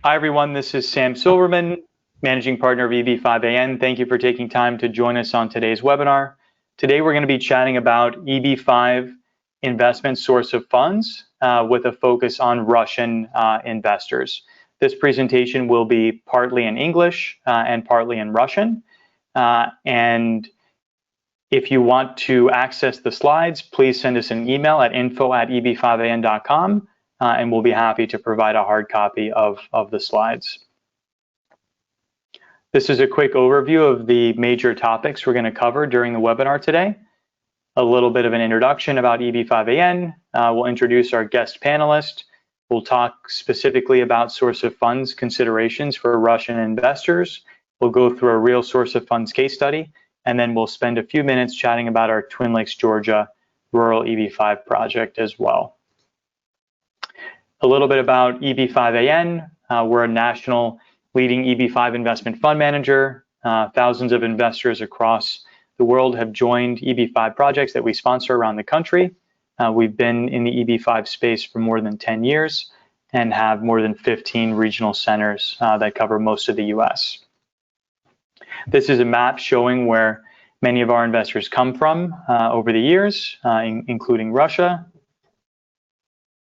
Hi, everyone. This is Sam Silverman, Managing Partner of EB-5AN. Thank you for taking time to join us on today's webinar. Today, we're going to be chatting about EB-5 investment source of funds with a focus on Russian investors. This presentation will be partly in English and partly in Russian. And if you want to access the slides, please send us an email at info@eb5an.com. And we'll be happy to provide a hard copy of the slides. This is a quick overview of the major topics we're going to cover during the webinar today. A little bit of an introduction about EB-5AN. We'll introduce our guest panelist. We'll talk specifically about source of funds considerations for Russian investors. We'll go through a real source of funds case study, and then we'll spend a few minutes chatting about our Twin Lakes, Georgia rural EB-5 project as well. A little bit about EB-5AN. We're a national leading EB-5 investment fund manager. Thousands of investors across the world have joined EB-5 projects that we sponsor around the country. We've been in the EB-5 space for more than 10 years and have more than 15 regional centers that cover most of the US. This is a map showing where many of our investors come from over the years, including Russia.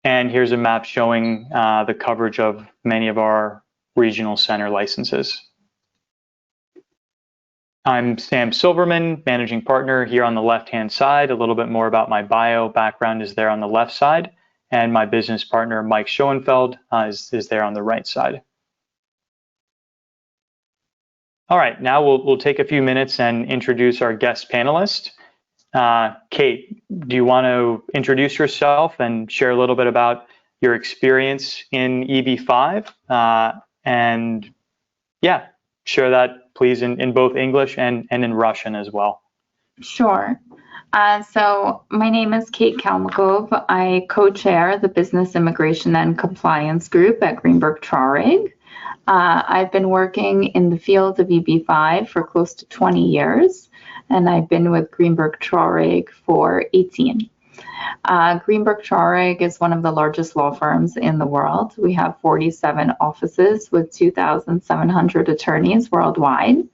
And here's a map showing the coverage of many of our regional center licenses. I'm Sam Silverman, Managing Partner here on the left-hand side. A little bit more about my bio background is there on the left side, and my business partner, Mike Schoenfeld, is there on the right side. All right, now we'll take a few minutes and introduce our guest panelist. Kate, do you want to introduce yourself and share a little bit about your experience in EB-5? And yeah, share that please in both English and in Russian as well. Sure. So my name is Kate Kalmykov. I co-chair the Business Immigration and Compliance Group at Greenberg Traurig. I've been working in the field of EB-5 for close to 20 years. And I've been with Greenberg Traurig for 18. Greenberg Traurig is one of the largest law firms in the world. We have 47 offices with 2,700 attorneys worldwide.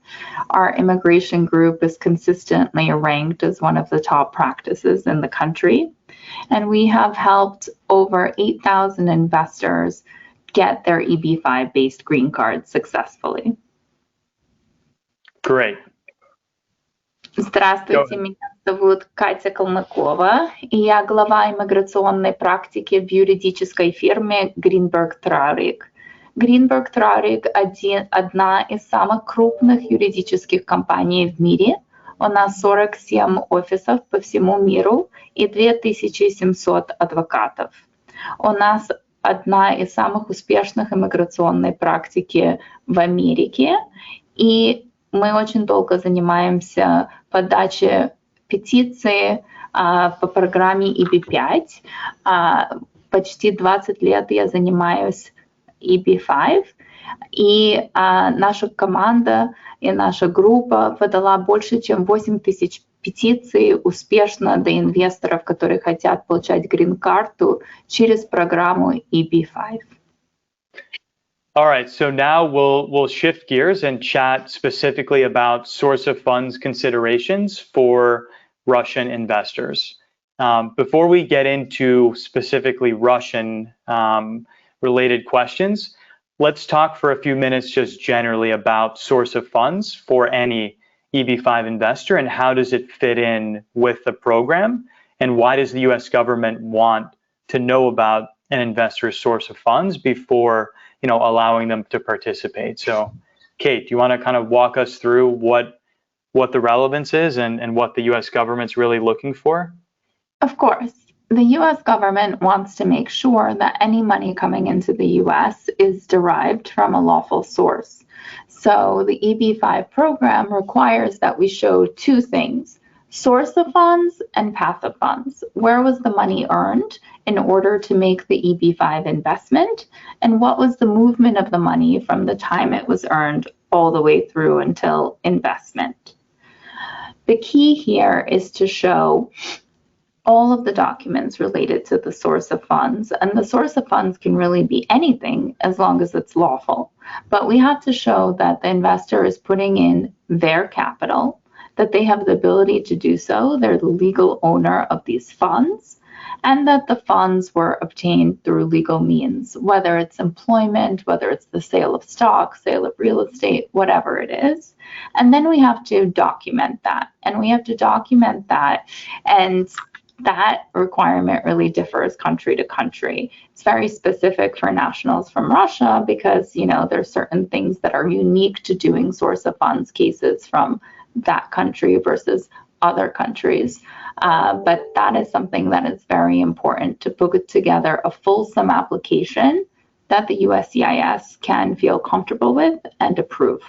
Our immigration group is consistently ranked as one of the top practices in the country. And we have helped over 8,000 investors get their EB-5 based green card successfully. Great. Здравствуйте, меня зовут Катя Калмыкова, и я глава иммиграционной практики в юридической фирме Greenberg Traurig. Greenberg Traurig – одна из самых крупных юридических компаний в мире. У нас 47 офисов по всему миру и 2700 адвокатов. У нас одна из самых успешных иммиграционной практики в Америке, и мы очень долго занимаемся подачей петиции по программе EB-5. Почти 20 лет я занимаюсь EB-5, и наша команда и наша группа подала больше, чем 8 тысяч петиций успешно до инвесторов, которые хотят получать грин-карту через программу EB-5. All right, so now we'll shift gears and chat specifically about source of funds considerations for Russian investors. Before we get into specifically Russian related questions, let's talk for a few minutes just generally about source of funds for any EB-5 investor and how does it fit in with the program, and why does the US government want to know about an investor's source of funds before allowing them to participate. So Kate, do you want to kind of walk us through what the relevance is and what the US government's really looking for? Of course. The US government wants to make sure that any money coming into the US is derived from a lawful source. So the EB-5 program requires that we show two things: source of funds and path of funds. Where was the money earned in order to make the EB-5 investment, and what was the movement of the money from the time it was earned all the way through until investment? The key here is to show all of the documents related to the source of funds. And the source of funds can really be anything as long as it's lawful. But we have to show that the investor is putting in their capital, that they have the ability to do so, they're the legal owner of these funds, and that the funds were obtained through legal means, whether it's employment, whether it's the sale of stock, sale of real estate, whatever it is. And then we have to document that. And we have to document that, and that requirement really differs country to country. It's very specific for nationals from Russia because, you know, there's certain things that are unique to doing source of funds cases from that country versus other countries. But that is something that is very important to put together a fulsome application that the USCIS can feel comfortable with and approve.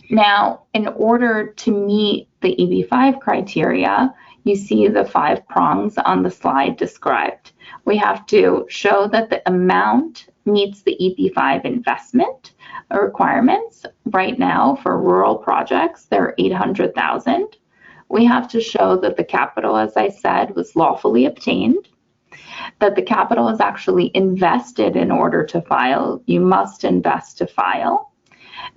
Now, in order to meet the EB-5 criteria, you see the 5 prongs on the slide described. We have to show that the amount meets the EB-5 investment requirements. Right now, for rural projects, they're $800,000. We have to show that the capital, as I said, was lawfully obtained, that the capital is actually invested in order to file. You must invest to file.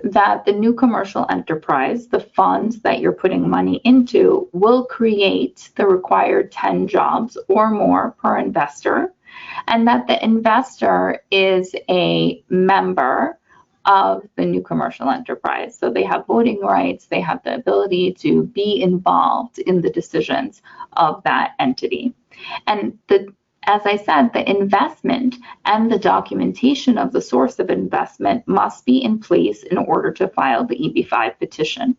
That the new commercial enterprise, the funds that you're putting money into, will create the required 10 jobs or more per investor, and that the investor is a member of the new commercial enterprise. So they have voting rights, they have the ability to be involved in the decisions of that entity. And as I said, the investment and the documentation of the source of investment must be in place in order to file the EB-5 petition.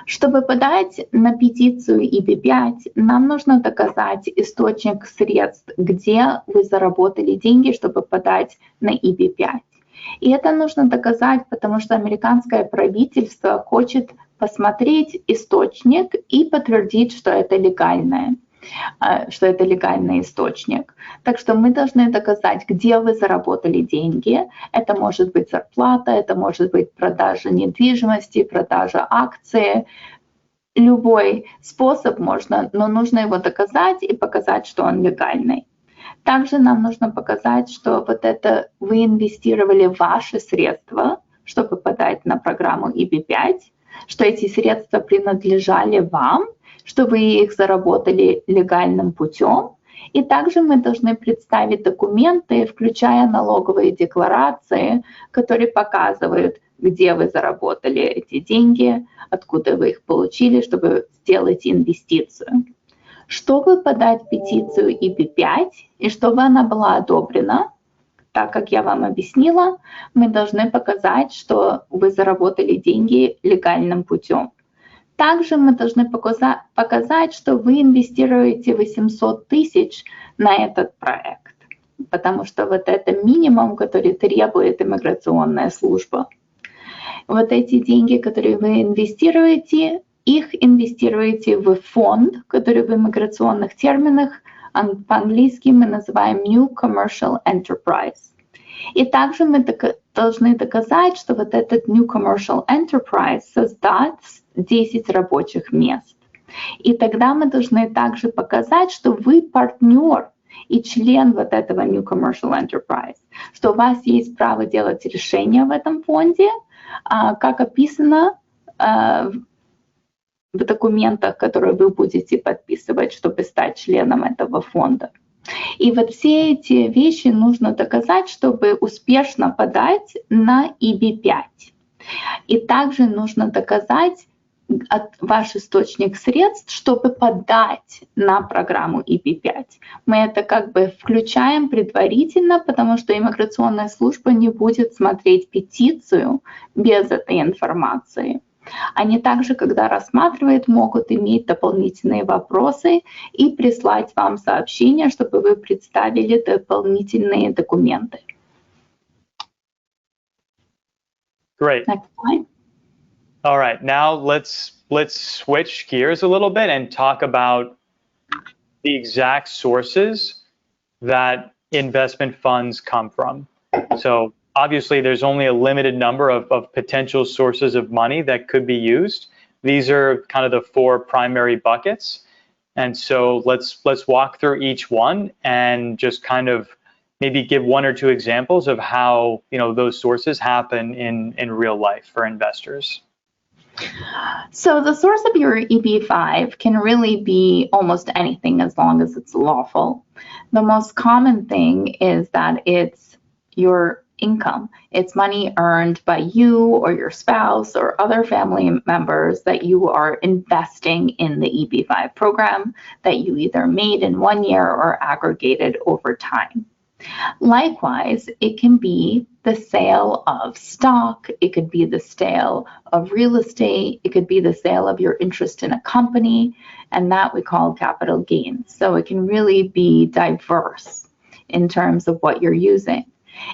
Чтобы подать на петицию EB-5, нам нужно доказать источник средств, где вы заработали деньги, чтобы подать на EB-5. И это нужно доказать, потому что американское правительство хочет посмотреть источник и подтвердить, что это легальный источник. Так что мы должны доказать, где вы заработали деньги. Это может быть зарплата, это может быть продажа недвижимости, продажа акций. Любой способ можно, но нужно его доказать и показать, что он легальный. Также нам нужно показать, что вот это вы инвестировали ваши средства, чтобы подать на программу EB-5, что эти средства принадлежали вам, что вы их заработали легальным путем. И также мы должны представить документы, включая налоговые декларации, которые показывают, где вы заработали эти деньги, откуда вы их получили, чтобы сделать инвестицию. Чтобы подать петицию EB-5 и чтобы она была одобрена, так как я вам объяснила, мы должны показать, что вы заработали деньги легальным путем. Также мы должны показать, что вы инвестируете 800 тысяч на этот проект, потому что вот это минимум, который требует иммиграционная служба. Вот эти деньги, которые вы инвестируете, их инвестируете в фонд, который в иммиграционных терминах по-английски мы называем New Commercial Enterprise. И также мы должны доказать, что вот этот New Commercial Enterprise создаст 10 рабочих мест. И тогда мы должны также показать, что вы партнер и член вот этого New Commercial Enterprise, что у вас есть право делать решения в этом фонде, как описано в документах, которые вы будете подписывать, чтобы стать членом этого фонда. И вот все эти вещи нужно доказать, чтобы успешно подать на EB-5. И также нужно доказать ваш источник средств, чтобы подать на программу EB-5. Мы это как бы включаем предварительно, потому что иммиграционная служба не будет смотреть петицию без этой информации. Они также, когда рассматривают, могут иметь дополнительные вопросы и прислать вам сообщение, чтобы вы представили дополнительные документы. Great. Next slide. All right, now let's switch gears a little bit and talk about the exact sources that investment funds come from. So obviously there's only a limited number of potential sources of money that could be used, these are kind of the 4 primary buckets. And so let's walk through each one and just kind of maybe give 1 or 2 examples of how, you know, those sources happen in real life for investors. So the source of your EB-5 can really be almost anything as long as it's lawful. The most common thing is that it's your income. It's money earned by you or your spouse or other family members that you are investing in the EB-5 program that you either made in 1 year or aggregated over time. Likewise, it can be the sale of stock, it could be the sale of real estate, it could be the sale of your interest in a company, and that we call capital gains. So it can really be diverse in terms of what you're using.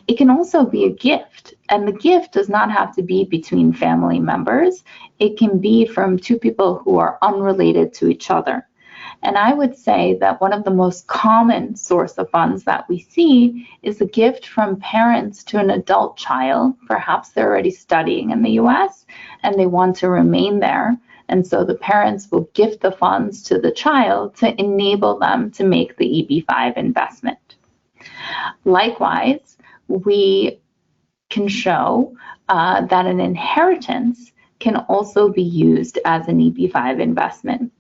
It can also be a gift, and the gift does not have to be between family members. It can be from 2 people who are unrelated to each other. And I would say that one of the most common source of funds that we see is a gift from parents to an adult child. Perhaps they're already studying in the US and they want to remain there. And so the parents will gift the funds to the child to enable them to make the EB-5 investment. Likewise, we can show that an inheritance can also be used as an EB-5 investment.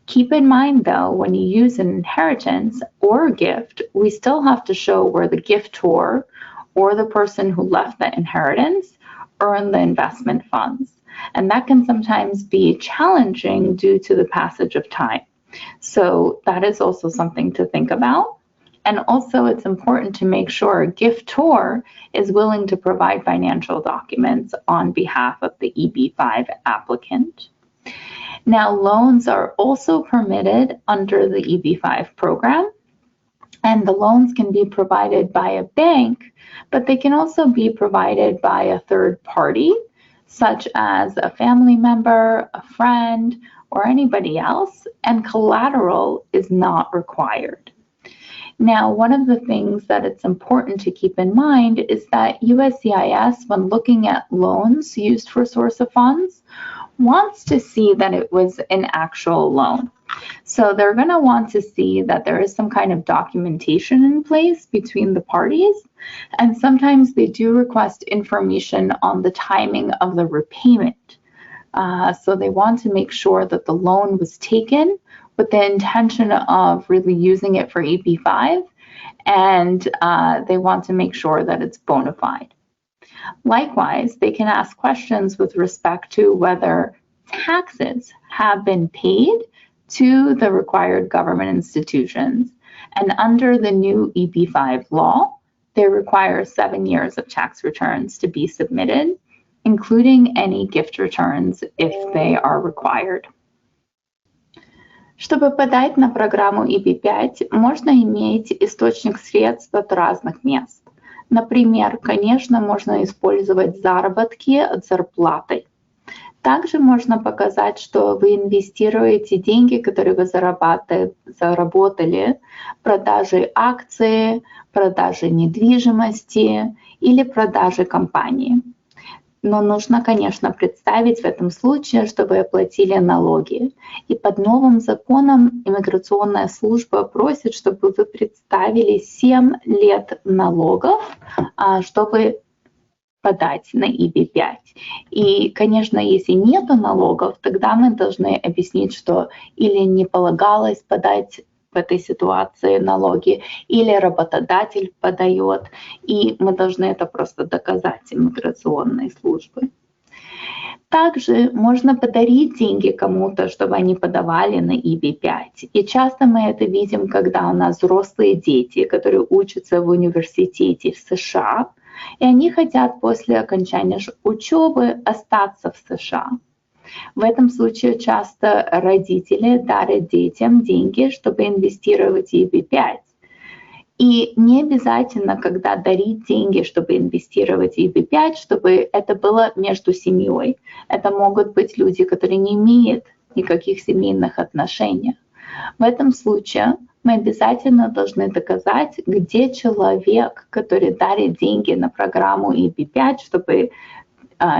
Keep in mind, though, when you use an inheritance or a gift, we still have to show where the giftor or the person who left the inheritance earned the investment funds. And that can sometimes be challenging due to the passage of time. So that is also something to think about. And also it's important to make sure a giftor is willing to provide financial documents on behalf of the EB-5 applicant. Now, loans are also permitted under the EB-5 program, and the loans can be provided by a bank, but they can also be provided by a third party, such as a family member, a friend, or anybody else, and collateral is not required. Now, one of the things that it's important to keep in mind is that USCIS, when looking at loans used for source of funds, wants to see that it was an actual loan. So they're going to want to see that there is some kind of documentation in place between the parties, and sometimes they do request information on the timing of the repayment. So they want to make sure that the loan was taken with the intention of really using it for EB-5, and they want to make sure that it's bona fide. Likewise, they can ask questions with respect to whether taxes have been paid to the required government institutions. And under the new EB-5 law, they require 7 years of tax returns to be submitted, including any gift returns if they are required. Чтобы подать на программу EB-5, можно иметь источник средств от разных мест. Например, конечно, можно использовать заработки от зарплаты. Также можно показать, что вы инвестируете деньги, которые вы заработали продажей акций, продажей недвижимости или продажей компании. Но нужно, конечно, представить в этом случае, что вы оплатили налоги. И под новым законом иммиграционная служба просит, чтобы вы представили 7 лет налогов, чтобы подать на EB-5. И, конечно, если нет налогов, тогда мы должны объяснить, что или не полагалось подать в этой ситуации налоги, или работодатель подает, и мы должны это просто доказать иммиграционной службе. Также можно подарить деньги кому-то, чтобы они подавали на EB-5. И часто мы это видим, когда у нас взрослые дети, которые учатся в университете в США, и они хотят после окончания учебы остаться в США. В этом случае часто родители дарят детям деньги, чтобы инвестировать в EB-5. И не обязательно, когда дарить деньги, чтобы инвестировать в EB-5, чтобы это было между семьей. Это могут быть люди, которые не имеют никаких семейных отношений. В этом случае мы обязательно должны доказать, где человек, который дарит деньги на программу EB-5, чтобы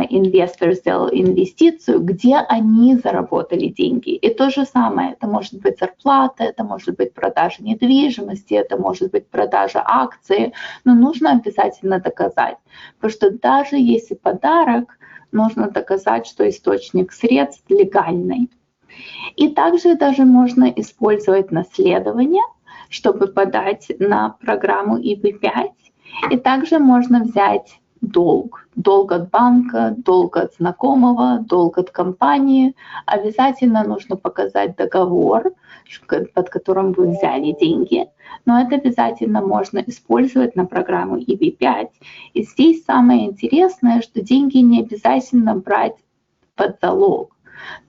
инвестор сделал инвестицию, где они заработали деньги. И то же самое, это может быть зарплата, это может быть продажа недвижимости, это может быть продажа акций, но нужно обязательно доказать, потому что даже если подарок, нужно доказать, что источник средств легальный. И также даже можно использовать наследование, чтобы подать на программу EB-5. И также можно взять долг. Долг от банка, долг от знакомого, долг от компании. Обязательно нужно показать договор, под которым вы взяли деньги. Но это обязательно можно использовать на программу EB-5. И здесь самое интересное, что деньги не обязательно брать под залог.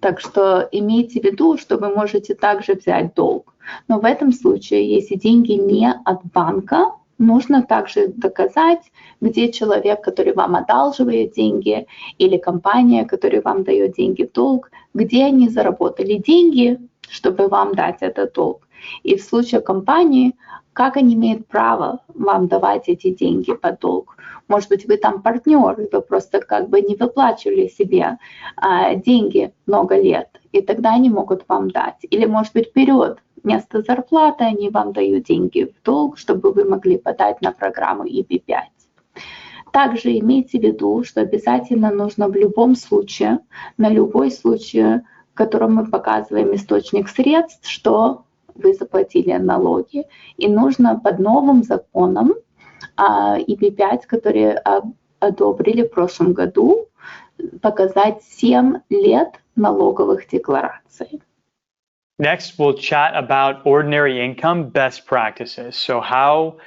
Так что имейте в виду, что вы можете также взять долг. Но в этом случае, если деньги не от банка, нужно также доказать, где человек, который вам одалживает деньги, или компания, которая вам дает деньги в долг, где они заработали деньги, чтобы вам дать этот долг. И в случае компании, как они имеют право вам давать эти деньги под долг. Может быть, вы там партнер, вы просто как бы не выплачивали себе деньги много лет, и тогда они могут вам дать. Или, может быть, вперед, вместо зарплаты они вам дают деньги в долг, чтобы вы могли подать на программу EB-5. Также имейте в виду, что обязательно нужно в любом случае, на любой случай, в котором мы показываем источник средств, что вы заплатили налоги. И нужно под новым законом EB-5, которые одобрили в прошлом году, показать 7 лет налоговых деклараций. Next, we'll chat about ordinary income best practices. So how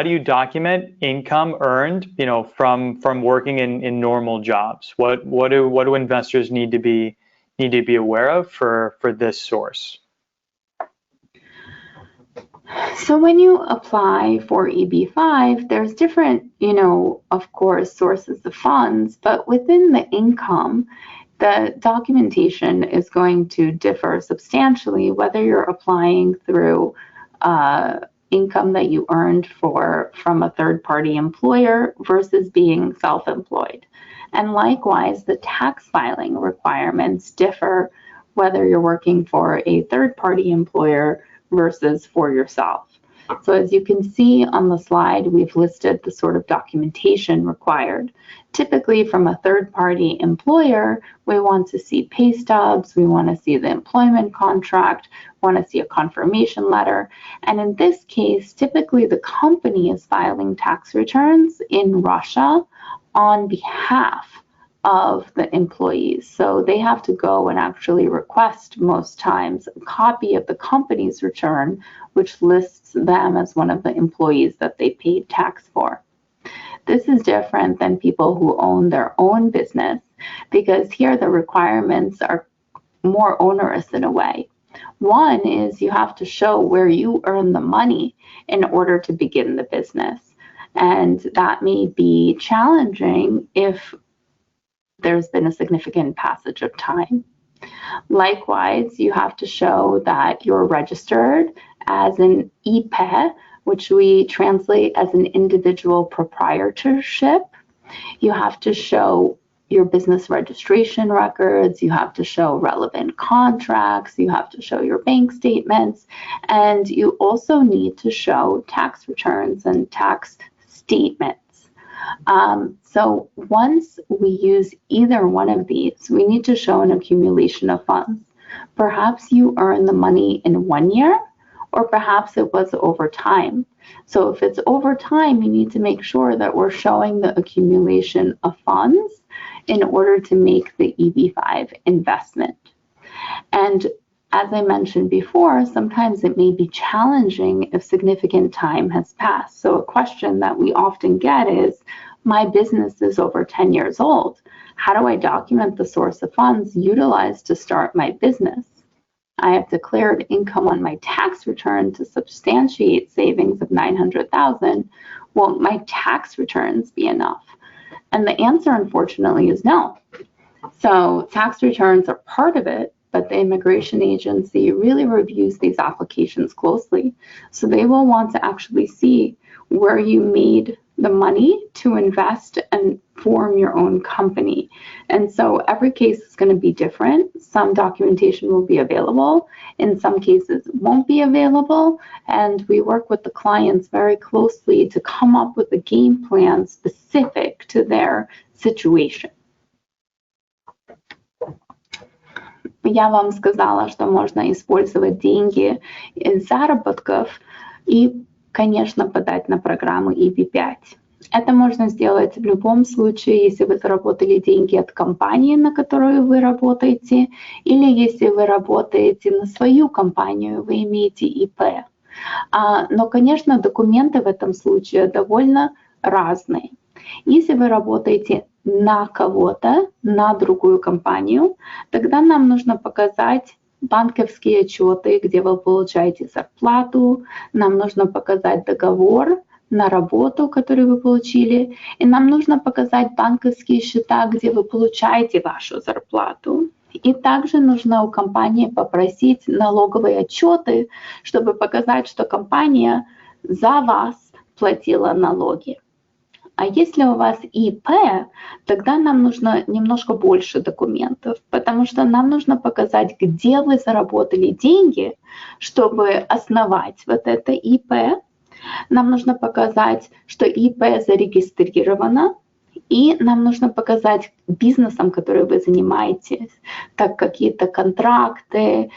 do you document income earned, from working in normal jobs? What do investors need to be aware of for this source? So when you apply for EB-5, there's different, of course, sources of funds, but within the income, the documentation is going to differ substantially, whether you're applying through income that you earned from a third-party employer versus being self-employed. And likewise, the tax filing requirements differ whether you're working for a third-party employer versus for yourself. So as you can see on the slide, we've listed the sort of documentation required. Typically from a third-party employer, we want to see pay stubs, we want to see the employment contract, want to see a confirmation letter. And in this case, typically the company is filing tax returns in Russia on behalf of the employees. So they have to go and actually request most times a copy of the company's return, which lists them as one of the employees that they paid tax for. This is different than people who own their own business, because here the requirements are more onerous in a way. One is you have to show where you earn the money in order to begin the business. And that may be challenging if there's been a significant passage of time. Likewise, you have to show that you're registered as an EP, which we translate as an individual proprietorship. You have to show your business registration records, you have to show relevant contracts, you have to show your bank statements, and you also need to show tax returns and tax statements. So once we use either one of these, we need to show an accumulation of funds. Perhaps you earn the money in 1 year, or perhaps it was over time. So if it's over time, you need to make sure that we're showing the accumulation of funds in order to make the EB-5 investment. And as I mentioned before, sometimes it may be challenging if significant time has passed. So a question that we often get is, my business is over 10 years old. How do I document the source of funds utilized to start my business? I have declared income on my tax return to substantiate savings of $900,000. Won't my tax returns be enough? And the answer, unfortunately, is no. So tax returns are part of it, but the immigration agency really reviews these applications closely. So they will want to actually see where you made the money to invest and form your own company. And so every case is going to be different. Some documentation will be available, in some cases won't be available, and we work with the clients very closely to come up with a game plan specific to their situation. Я вам сказала, что можно использовать деньги из заработков и, конечно, подать на программу EB-5. Это можно сделать в любом случае, если вы заработали деньги от компании, на которую вы работаете, или если вы работаете на свою компанию, вы имеете ИП. Но, конечно, документы в этом случае довольно разные. Если вы работаете на кого-то, на другую компанию, тогда нам нужно показать банковские отчеты, где вы получаете зарплату, нам нужно показать договор на работу, которую вы получили, и нам нужно показать банковские счета, где вы получаете вашу зарплату. И также нужно у компании попросить налоговые отчеты, чтобы показать, что компания за вас платила налоги. А если у вас ИП, тогда нам нужно немножко больше документов, потому что нам нужно показать, где вы заработали деньги, чтобы основать вот это ИП. Нам нужно показать, что ИП зарегистрировано, и нам нужно показать бизнесом, которым вы занимаетесь, так какие-то контракты,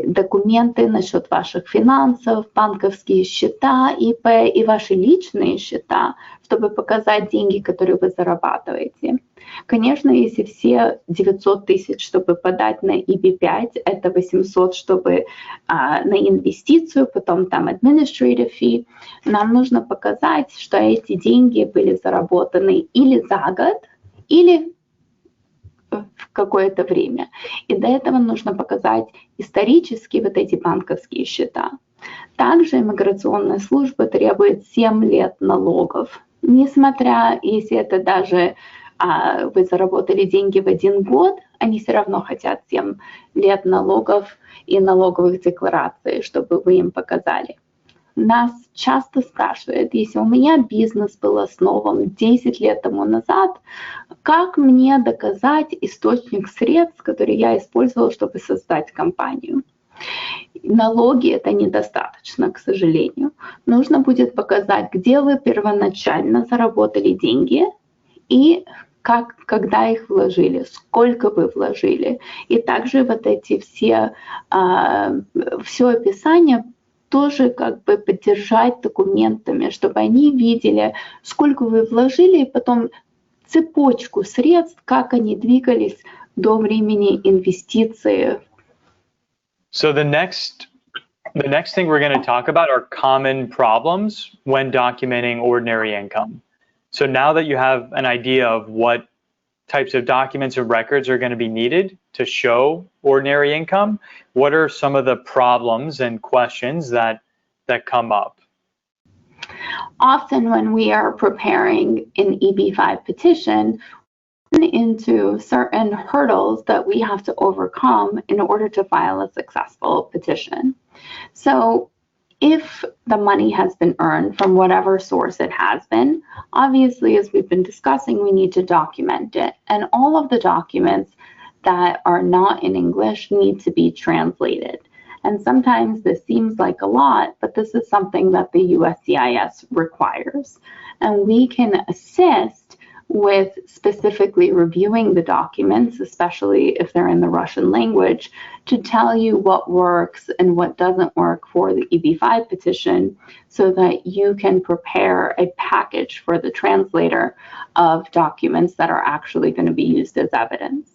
документы насчет ваших финансов, банковские счета, ИП и ваши личные счета, чтобы показать деньги, которые вы зарабатываете. Конечно, если все 900 тысяч, чтобы подать на EB-5, это 800, чтобы на инвестицию, потом там administrative fee, нам нужно показать, что эти деньги были заработаны или за год, или в какое-то время. И до этого нужно показать исторически вот эти банковские счета. Также иммиграционная служба требует 7 лет налогов. Несмотря, если это даже вы заработали деньги в 1 год, они все равно хотят 7 лет налогов и налоговых деклараций, чтобы вы им показали. Нас часто спрашивают, если у меня бизнес был основан 10 лет тому назад, как мне доказать источник средств, которые я использовал, чтобы создать компанию? Налоги это недостаточно, к сожалению. Нужно будет показать, где вы первоначально заработали деньги и когда их вложили, сколько вы вложили. И также вот эти все описание тоже как бы поддержать документами, чтобы они видели, сколько вы вложили, и потом цепочку средств, как они двигались до времени инвестиции. So the next thing we're going to talk about are common problems when documenting ordinary income. So now that you have an idea of what types of documents and records are going to be needed to show ordinary income, what are some of the problems and questions that come up? Often when we are preparing an EB-5 petition, we run into certain hurdles that we have to overcome in order to file a successful petition. So if the money has been earned from whatever source it has been, obviously, as we've been discussing, we need to document it. And all of the documents that are not in English need to be translated. And sometimes this seems like a lot, but this is something that the USCIS requires. And we can assist with specifically reviewing the documents, especially if they're in the Russian language, to tell you what works and what doesn't work for the EB-5 petition so that you can prepare a package for the translator of documents that are actually going to be used as evidence.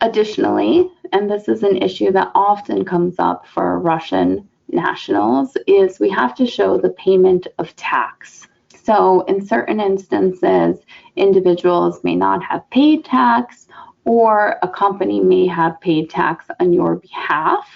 Additionally, and this is an issue that often comes up for Russian nationals, is we have to show the payment of tax. So in certain instances, individuals may not have paid tax, or a company may have paid tax on your behalf,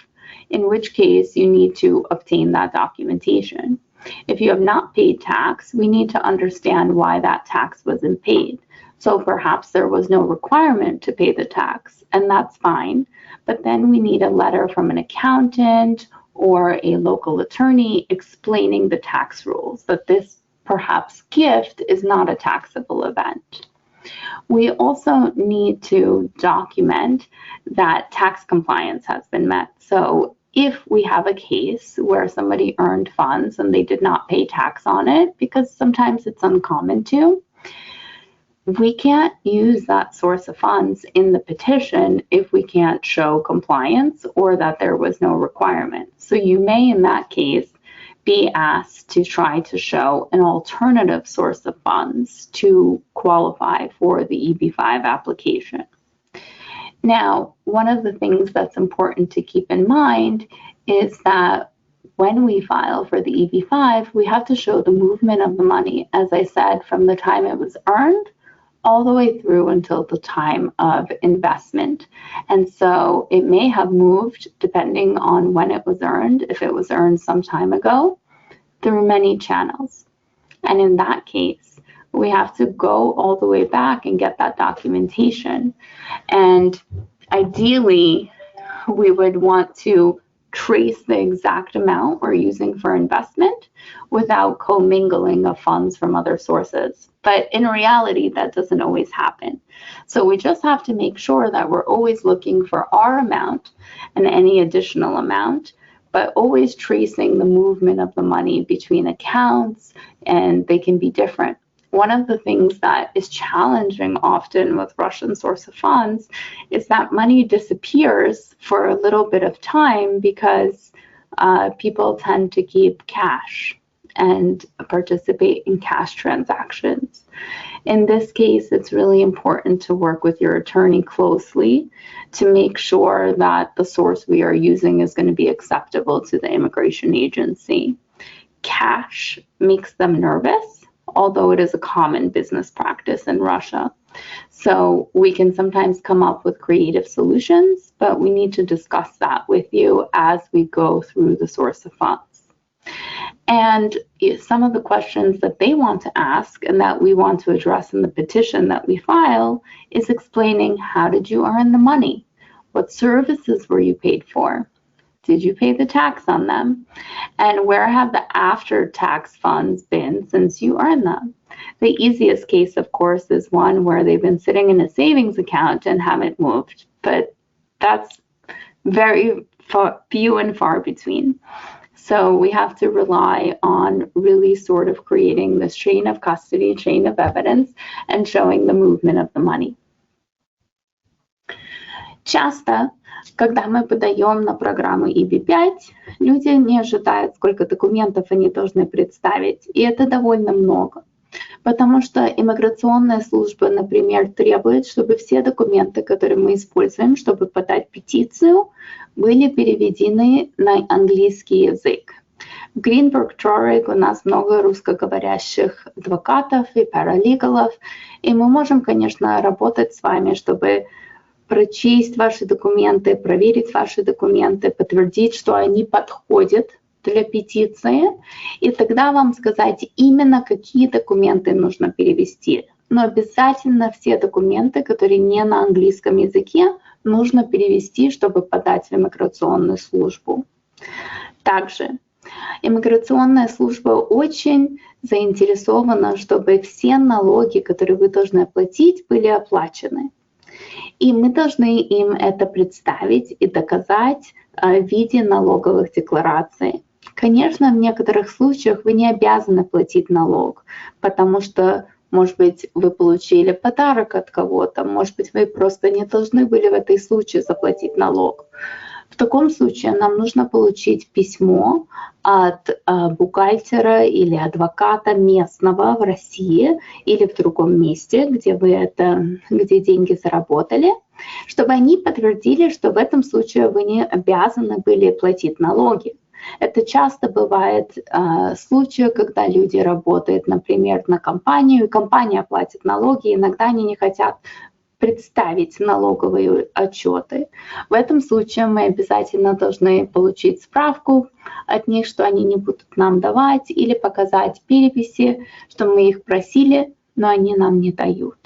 in which case you need to obtain that documentation. If you have not paid tax, we need to understand why that tax wasn't paid. So perhaps there was no requirement to pay the tax, and that's fine. But then we need a letter from an accountant or a local attorney explaining the tax rules, that this perhaps gift is not a taxable event. We also need to document that tax compliance has been met. So if we have a case where somebody earned funds and they did not pay tax on it, because sometimes it's uncommon to, we can't use that source of funds in the petition if we can't show compliance or that there was no requirement. So you may, in that case, be asked to try to show an alternative source of funds to qualify for the EB-5 application. Now, one of the things that's important to keep in mind is that when we file for the EB-5, we have to show the movement of the money, as I said, from the time it was earned all the way through until the time of investment. And so it may have moved, depending on when it was earned, if it was earned some time ago, through many channels. And in that case, we have to go all the way back and get that documentation. And ideally, we would want to trace the exact amount we're using for investment without commingling of funds from other sources. But in reality, that doesn't always happen. So we just have to make sure that we're always looking for our amount and any additional amount, but always tracing the movement of the money between accounts, and they can be different. One of the things that is challenging often with Russian source of funds is that money disappears for a little bit of time because people tend to keep cash and participate in cash transactions. In this case, it's really important to work with your attorney closely to make sure that the source we are using is going to be acceptable to the immigration agency. Cash makes them nervous, although it is a common business practice in Russia. So we can sometimes come up with creative solutions, but we need to discuss that with you as we go through the source of funds. And some of the questions that they want to ask and that we want to address in the petition that we file is explaining, how did you earn the money? What services were you paid for? Did you pay the tax on them? And where have the after-tax funds been since you earned them? The easiest case, of course, is one where they've been sitting in a savings account and haven't moved, but that's very few and far between. So we have to rely on really sort of creating this chain of custody, chain of evidence, and showing the movement of the money. Часто, когда мы подаем на программу EB-5, люди не ожидают, сколько документов они должны представить, и это довольно много. Потому что иммиграционная служба, например, требует, чтобы все документы, которые мы используем, чтобы подать петицию, были переведены на английский язык. В Greenberg Traurig у нас много русскоговорящих адвокатов и паралегалов, и мы можем, конечно, работать с вами, чтобы прочесть ваши документы, проверить ваши документы, подтвердить, что они подходят для петиции, и тогда вам сказать именно, какие документы нужно перевести. Но обязательно все документы, которые не на английском языке, нужно перевести, чтобы подать в иммиграционную службу. Также иммиграционная служба очень заинтересована, чтобы все налоги, которые вы должны оплатить, были оплачены. И мы должны им это представить и доказать в виде налоговых деклараций. Конечно, в некоторых случаях вы не обязаны платить налог, потому что, может быть, вы получили подарок от кого-то, может быть, вы просто не должны были в этой случае заплатить налог. В таком случае нам нужно получить письмо от бухгалтера или адвоката местного в России или в другом месте, где где деньги заработали, чтобы они подтвердили, что в этом случае вы не обязаны были платить налоги. Это часто бывает случаи, когда люди работают, например, на компанию, и компания платит налоги, иногда они не хотят представить налоговые отчеты. В этом случае мы обязательно должны получить справку от них, что они не будут нам давать, или показать переписи, что мы их просили, но они нам не дают.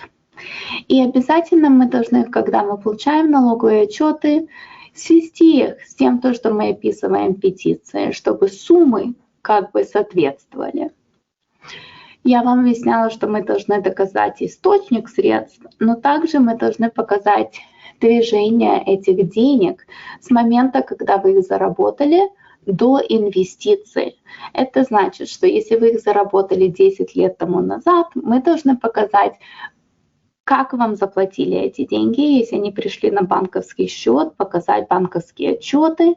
И обязательно мы должны, когда мы получаем налоговые отчеты, свести их с тем, то, что мы описываем в петиции, чтобы суммы как бы соответствовали. Я вам объясняла, что мы должны доказать источник средств, но также мы должны показать движение этих денег с момента, когда вы их заработали, до инвестиций. Это значит, что если вы их заработали 10 лет тому назад, мы должны показать, как вам заплатили эти деньги, если они пришли на банковский счет, показать банковские отчеты.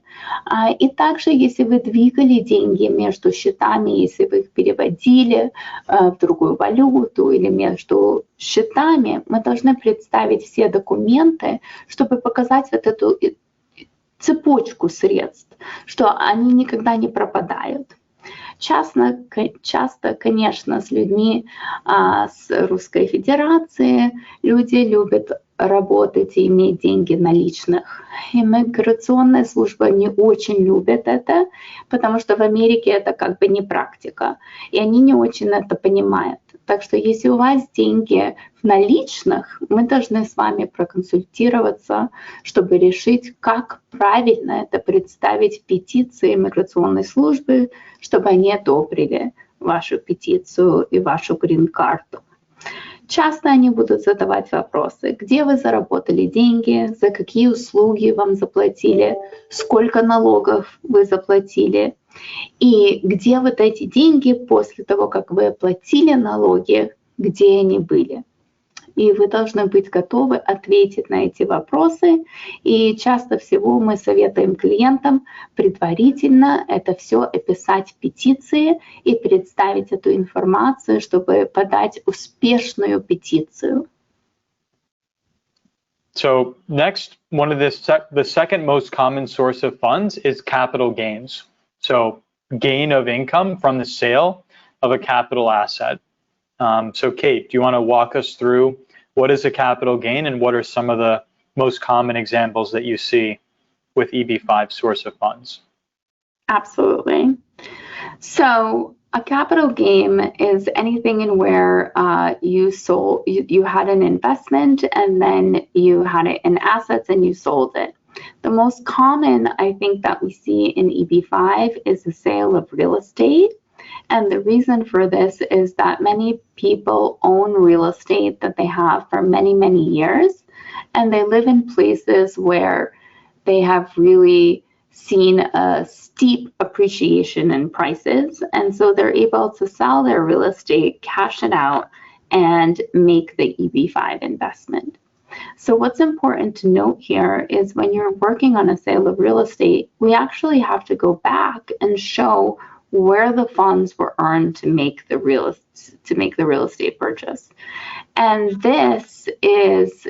И также, если вы двигали деньги между счетами, если вы их переводили в другую валюту или между счетами, мы должны представить все документы, чтобы показать вот эту цепочку средств, что они никогда не пропадают. Часто, конечно, с людьми с Русской Федерации люди любят работать и иметь деньги наличных. Иммиграционная служба не очень любит это, потому что в Америке это как бы не практика, и они не очень это понимают. Так что если у вас деньги в наличных, мы должны с вами проконсультироваться, чтобы решить, как правильно это представить в петиции иммиграционной службы, чтобы они одобрили вашу петицию и вашу грин-карту. Часто они будут задавать вопросы, где вы заработали деньги, за какие услуги вам заплатили, сколько налогов вы заплатили, и где вот эти деньги после того, как вы оплатили налоги, где они были. И вы должны быть готовы ответить на эти вопросы. И часто всего мы советуем клиентам предварительно это все описать в петиции и представить эту информацию, чтобы подать успешную петицию. So next, one of the second most common source of funds is capital gains. So gain of income from the sale of a capital asset. So Kate, do you want to walk us through what is a capital gain and what are some of the most common examples that you see with EB-5 source of funds? Absolutely. So a capital gain is anything in where you had an investment and then you had it in assets and you sold it. The most common, I think, that we see in EB-5 is the sale of real estate. And the reason for this is that many people own real estate that they have for many, many years, and they live in places where they have really seen a steep appreciation in prices, and so they're able to sell their real estate, cash it out, and make the EB-5 investment. So what's important to note here is when you're working on a sale of real estate, we actually have to go back and show where the funds were earned to make the real estate purchase. And this is,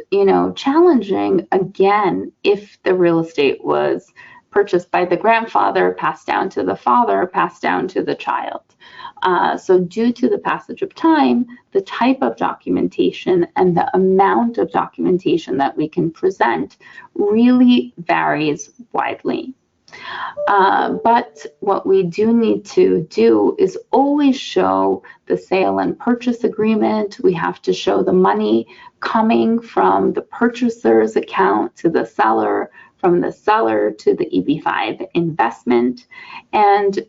challenging again if the real estate was purchased by the grandfather, passed down to the father, passed down to the child. So due to the passage of time, the type of documentation and the amount of documentation that we can present really varies widely. But what we do need to do is always show the sale and purchase agreement. We have to show the money coming from the purchaser's account to the seller, from the seller to the EB-5 investment. And,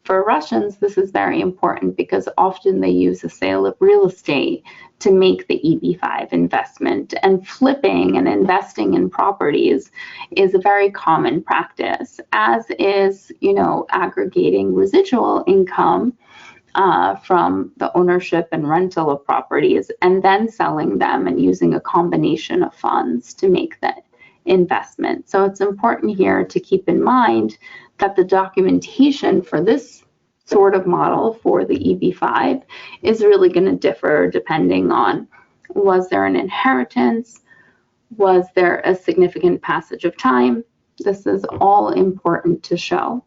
for Russians, this is very important because often they use a sale of real estate to make the EB-5 investment, and flipping and investing in properties is a very common practice, as is, aggregating residual income from the ownership and rental of properties and then selling them and using a combination of funds to make that investment. So it's important here to keep in mind that the documentation for this sort of model for the EB-5 is really going to differ depending on, was there an inheritance? Was there a significant passage of time? This is all important to show.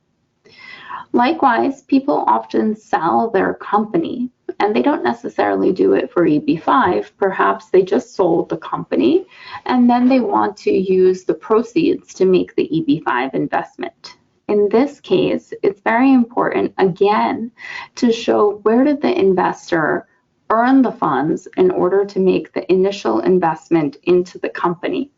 Likewise, people often sell their company, and they don't necessarily do it for EB-5. Perhaps they just sold the company, and then they want to use the proceeds to make the EB-5 investment. In this case, it's very important, again, to show where did the investor earn the funds in order to make the initial investment into the company.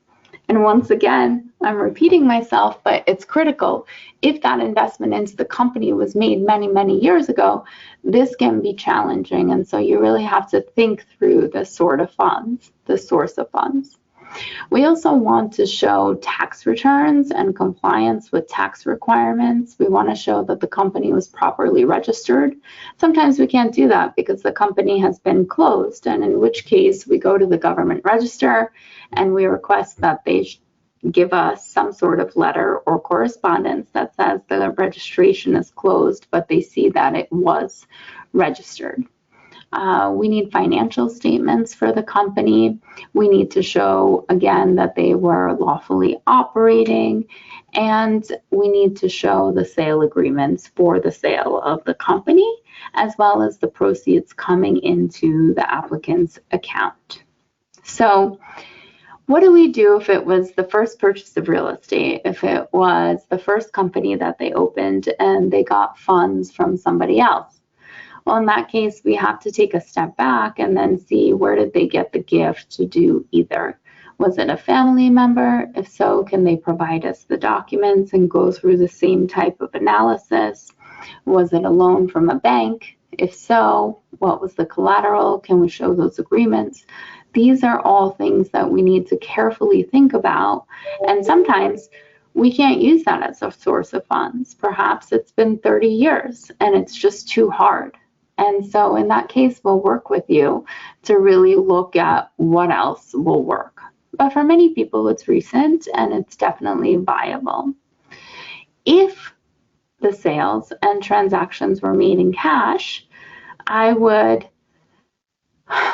And once again, I'm repeating myself, but it's critical. If that investment into the company was made many, many years ago, this can be challenging. And so you really have to think through the source of funds. We also want to show tax returns and compliance with tax requirements. We want to show that the company was properly registered. Sometimes we can't do that because the company has been closed, and in which case we go to the government register and we request that they give us some sort of letter or correspondence that says the registration is closed, but they see that it was registered. We need financial statements for the company. We need to show, again, that they were lawfully operating, and we need to show the sale agreements for the sale of the company, as well as the proceeds coming into the applicant's account. So what do we do if it was the first purchase of real estate, if it was the first company that they opened and they got funds from somebody else? Well, in that case, we have to take a step back and then see, where did they get the gift to do either? Was it a family member? If so, can they provide us the documents and go through the same type of analysis? Was it a loan from a bank? If so, what was the collateral? Can we show those agreements? These are all things that we need to carefully think about. And sometimes we can't use that as a source of funds. Perhaps it's been 30 years and it's just too hard. And so in that case, we'll work with you to really look at what else will work. But for many people, it's recent and it's definitely viable. If the sales and transactions were made in cash, I would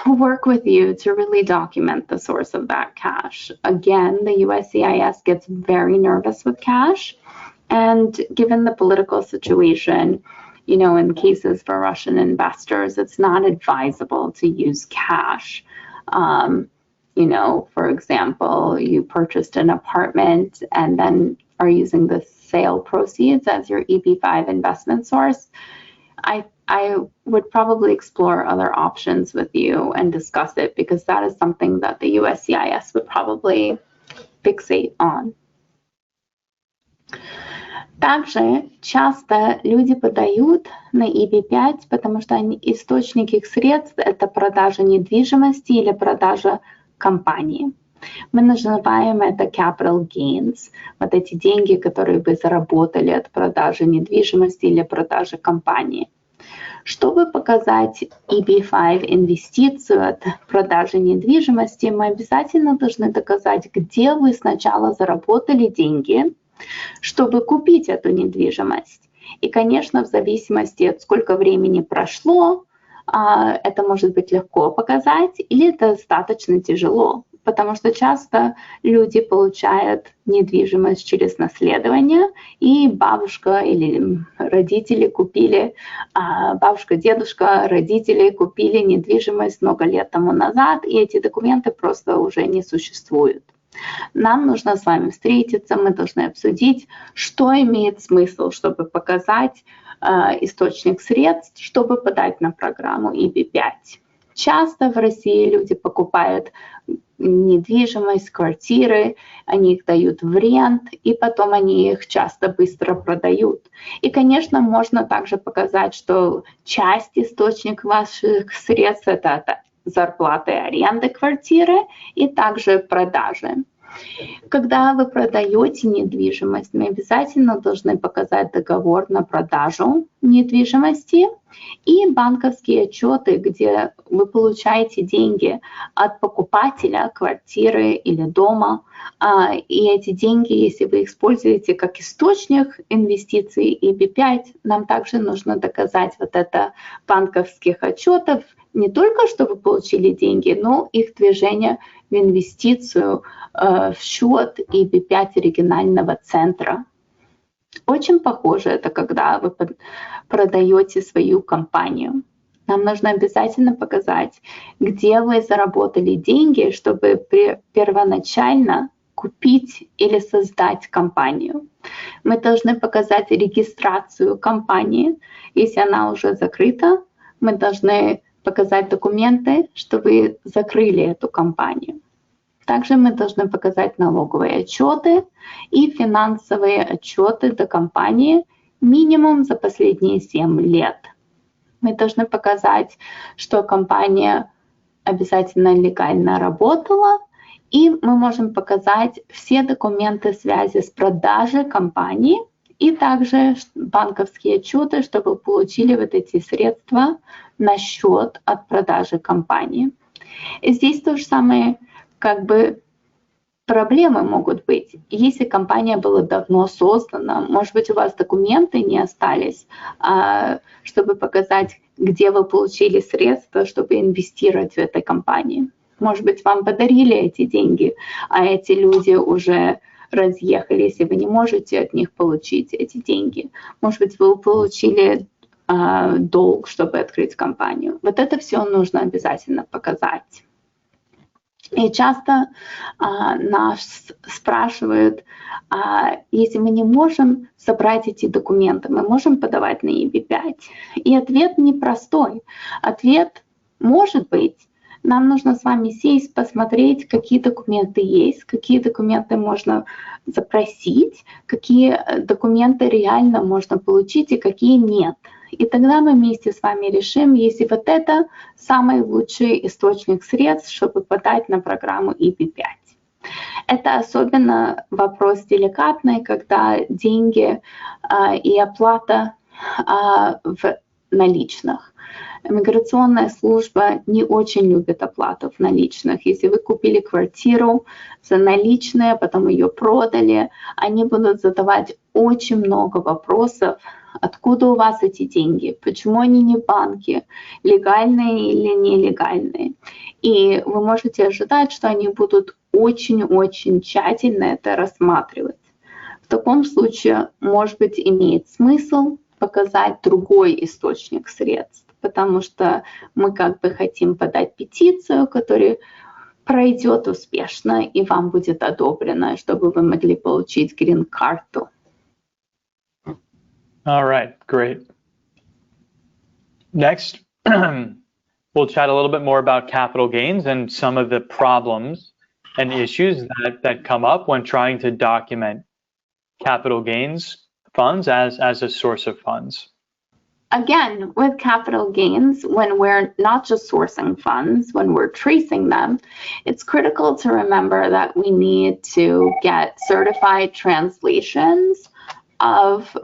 work with you to really document the source of that cash. Again, the USCIS gets very nervous with cash, and given the political situation, you know, in cases for Russian investors, it's not advisable to use cash. You know, for example, you purchased an apartment and then are using the sale proceeds as your EB-5 investment source. I would probably explore other options with you and discuss it, because that is something that the USCIS would probably fixate on. Также часто люди подают на EB-5, потому что источник их средств – это продажа недвижимости или продажа компании. Мы называем это capital gains, вот эти деньги, которые вы заработали от продажи недвижимости или продажи компании. Чтобы показать EB-5 инвестицию от продажи недвижимости, мы обязательно должны доказать, где вы сначала заработали деньги, чтобы купить эту недвижимость. И, конечно, в зависимости от сколько времени прошло, это может быть легко показать или достаточно тяжело, потому что часто люди получают недвижимость через наследование, и бабушка или родители купили, бабушка, дедушка, родители купили недвижимость много лет тому назад, и эти документы просто уже не существуют. Нам нужно с вами встретиться, мы должны обсудить, что имеет смысл, чтобы показать источник средств, чтобы подать на программу EB-5. Часто в России люди покупают недвижимость, квартиры, они их дают в рент, и потом они их часто быстро продают. И, конечно, можно также показать, что часть источника ваших средств – это зарплаты, аренды квартиры и также продажи. Когда вы продаете недвижимость, мы обязательно должны показать договор на продажу недвижимости и банковские отчеты, где вы получаете деньги от покупателя квартиры или дома. И эти деньги, если вы используете как источник инвестиций EB-5, нам также нужно доказать вот это банковских отчетов, не только что вы получили деньги, но их движение в инвестицию в счет EB-5 регионального центра. Очень похоже это, когда вы продаете свою компанию. Нам нужно обязательно показать, где вы заработали деньги, чтобы первоначально купить или создать компанию. Мы должны показать регистрацию компании. Если она уже закрыта, мы должны показать документы, что вы закрыли эту компанию. Также мы должны показать налоговые отчеты и финансовые отчеты до компании минимум за последние 7 лет. Мы должны показать, что компания обязательно легально работала, и мы можем показать все документы связи с продажей компании и также банковские отчеты, чтобы вы получили вот эти средства на счет от продажи компании. И здесь то же самое, как бы проблемы могут быть. Если компания была давно создана, может быть, у вас документы не остались, чтобы показать, где вы получили средства, чтобы инвестировать в этой компании. Может быть, вам подарили эти деньги, а эти люди уже разъехались, и вы не можете от них получить эти деньги. Может быть, вы получили долг, чтобы открыть компанию. Вот это все нужно обязательно показать. И часто нас спрашивают, если мы не можем собрать эти документы, мы можем подавать на EB-5? И ответ непростой. Ответ может быть. Нам нужно с вами сесть, посмотреть, какие документы есть, какие документы можно запросить, какие документы реально можно получить и какие нет. И тогда мы вместе с вами решим, если вот это самый лучший источник средств, чтобы подать на программу EB-5. Это особенно вопрос деликатный, когда деньги и оплата в наличных. Миграционная служба не очень любит оплату в наличных. Если вы купили квартиру за наличные, потом ее продали, они будут задавать очень много вопросов. Откуда у вас эти деньги? Почему они не в банке? Легальные или нелегальные? И вы можете ожидать, что они будут очень-очень тщательно это рассматривать. В таком случае, может быть, имеет смысл показать другой источник средств, потому что мы как бы хотим подать петицию, которая пройдет успешно и вам будет одобрена, чтобы вы могли получить грин-карту. All right, great. Next, we'll chat a little bit more about capital gains and some of the problems and issues that come up when trying to document capital gains funds as a source of funds. Again, with capital gains, when we're not just sourcing funds, when we're tracing them, it's critical to remember that we need to get certified translations of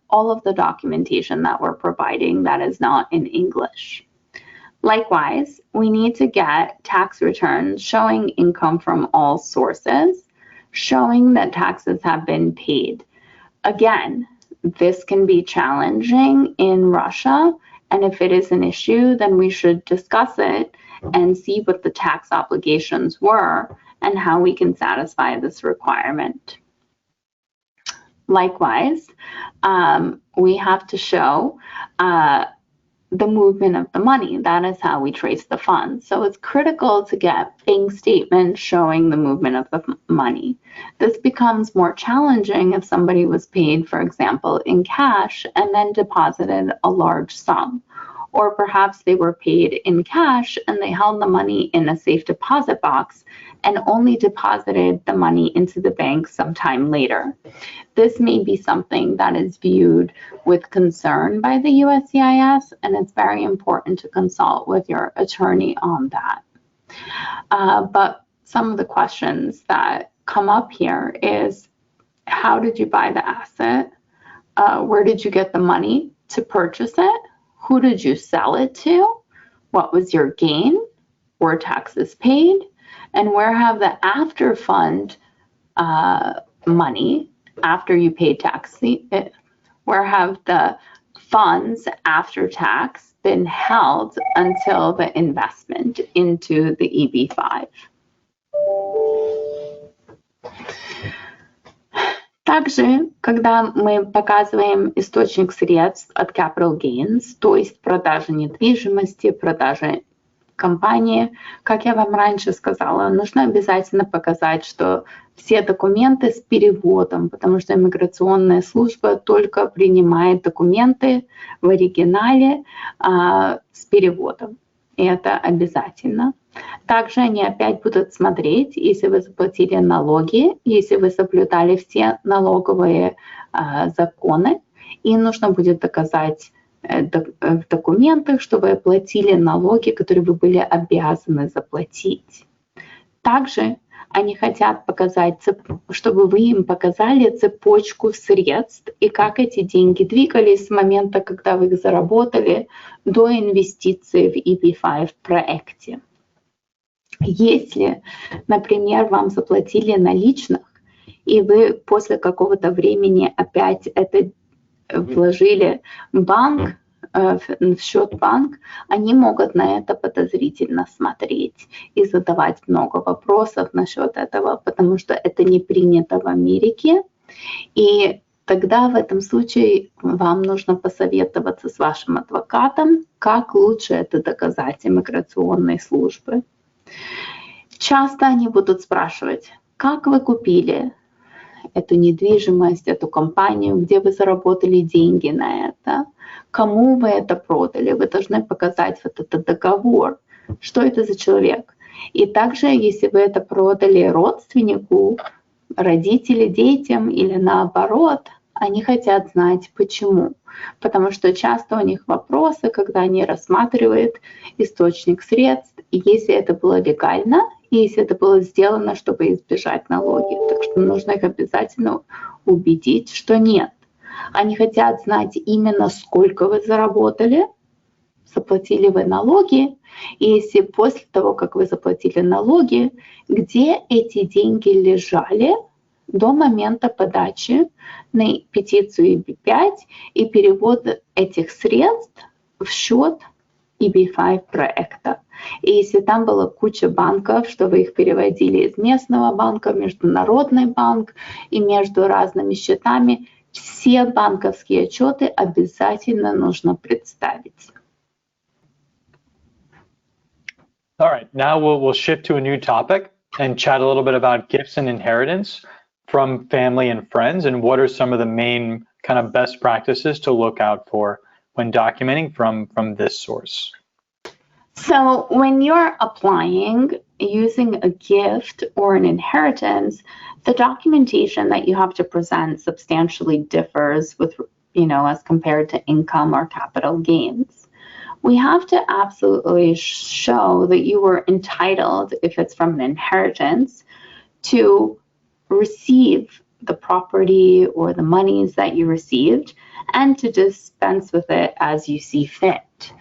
all of the documentation that we're providing that is not in English. Likewise, we need to get tax returns showing income from all sources, showing that taxes have been paid. Again, this can be challenging in Russia, and if it is an issue, then we should discuss it and see what the tax obligations were and how we can satisfy this requirement. Likewise, we have to show the movement of the money. That is how we trace the funds. So it's critical to get bank statements showing the movement of the money. This becomes more challenging if somebody was paid, for example, in cash and then deposited a large sum. Or perhaps they were paid in cash and they held the money in a safe deposit box and only deposited the money into the bank sometime later. This may be something that is viewed with concern by the USCIS, and it's very important to consult with your attorney on that. But some of the questions that come up here is, how did you buy the asset? Where did you get the money to purchase it? Who did you sell it to? What was your gain? Were taxes paid? And where have the after fund money, after you paid tax, where have the funds after tax been held until the investment into the EB-5? Также, когда мы показываем источник средств от capital gains, то есть продажа недвижимости, продажа компании, как я вам раньше сказала, нужно обязательно показать, что все документы с переводом, потому что иммиграционная служба только принимает документы в оригинале с переводом. И это обязательно. Также они опять будут смотреть, если вы заплатили налоги, если вы соблюдали все налоговые законы, и нужно будет доказать в документах, что вы оплатили налоги, которые вы были обязаны заплатить. Также они хотят показать, чтобы вы им показали цепочку средств и как эти деньги двигались с момента, когда вы их заработали, до инвестиций в EB-5 проекте. Если, например, вам заплатили наличных, и вы после какого-то времени опять это вложили в банк, в счет банк, они могут на это подозрительно смотреть и задавать много вопросов насчет этого, потому что это не принято в Америке. И тогда в этом случае вам нужно посоветоваться с вашим адвокатом, как лучше это доказать иммиграционной службы. Часто они будут спрашивать, как вы купили эту недвижимость, эту компанию, где вы заработали деньги на это, кому вы это продали. Вы должны показать вот этот договор, что это за человек. И также, если вы это продали родственнику, родителям, детям или наоборот, они хотят знать, почему. Потому что часто у них вопросы, когда они рассматривают источник средств, и если это было легально, и если это было сделано, чтобы избежать налоги. Так что нужно их обязательно убедить, что нет. Они хотят знать именно, сколько вы заработали, заплатили вы налоги, и если после того, как вы заплатили налоги, где эти деньги лежали до момента подачи на петицию EB-5 и перевода этих средств в счет EB-5 проекта. И если там была куча банков, что вы их переводили из местного банка в международный банк и между разными счетами, все банковские отчеты обязательно нужно представить. All right, now we'll shift to a new topic and chat a little bit about gifts and inheritance from family and friends, and what are some of the main kind of best practices to look out for when documenting from this source. So when you're applying using a gift or an inheritance, the documentation that you have to present substantially differs with, as compared to income or capital gains. We have to absolutely show that you were entitled, if it's from an inheritance, to receive the property or the monies that you received and to dispense with it as you see fit.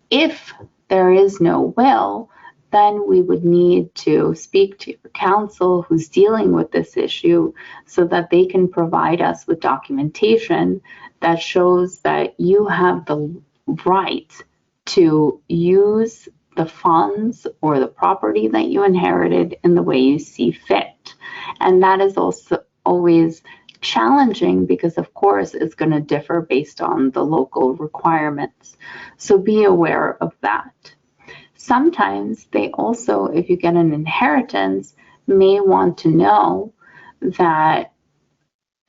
If there is no will, then we would need to speak to your counsel who's dealing with this issue so that they can provide us with documentation that shows that you have the right to use the funds or the property that you inherited in the way you see fit. And that is also always challenging because, of course, it's going to differ based on the local requirements. So be aware of that. Sometimes they also, if you get an inheritance, may want to know that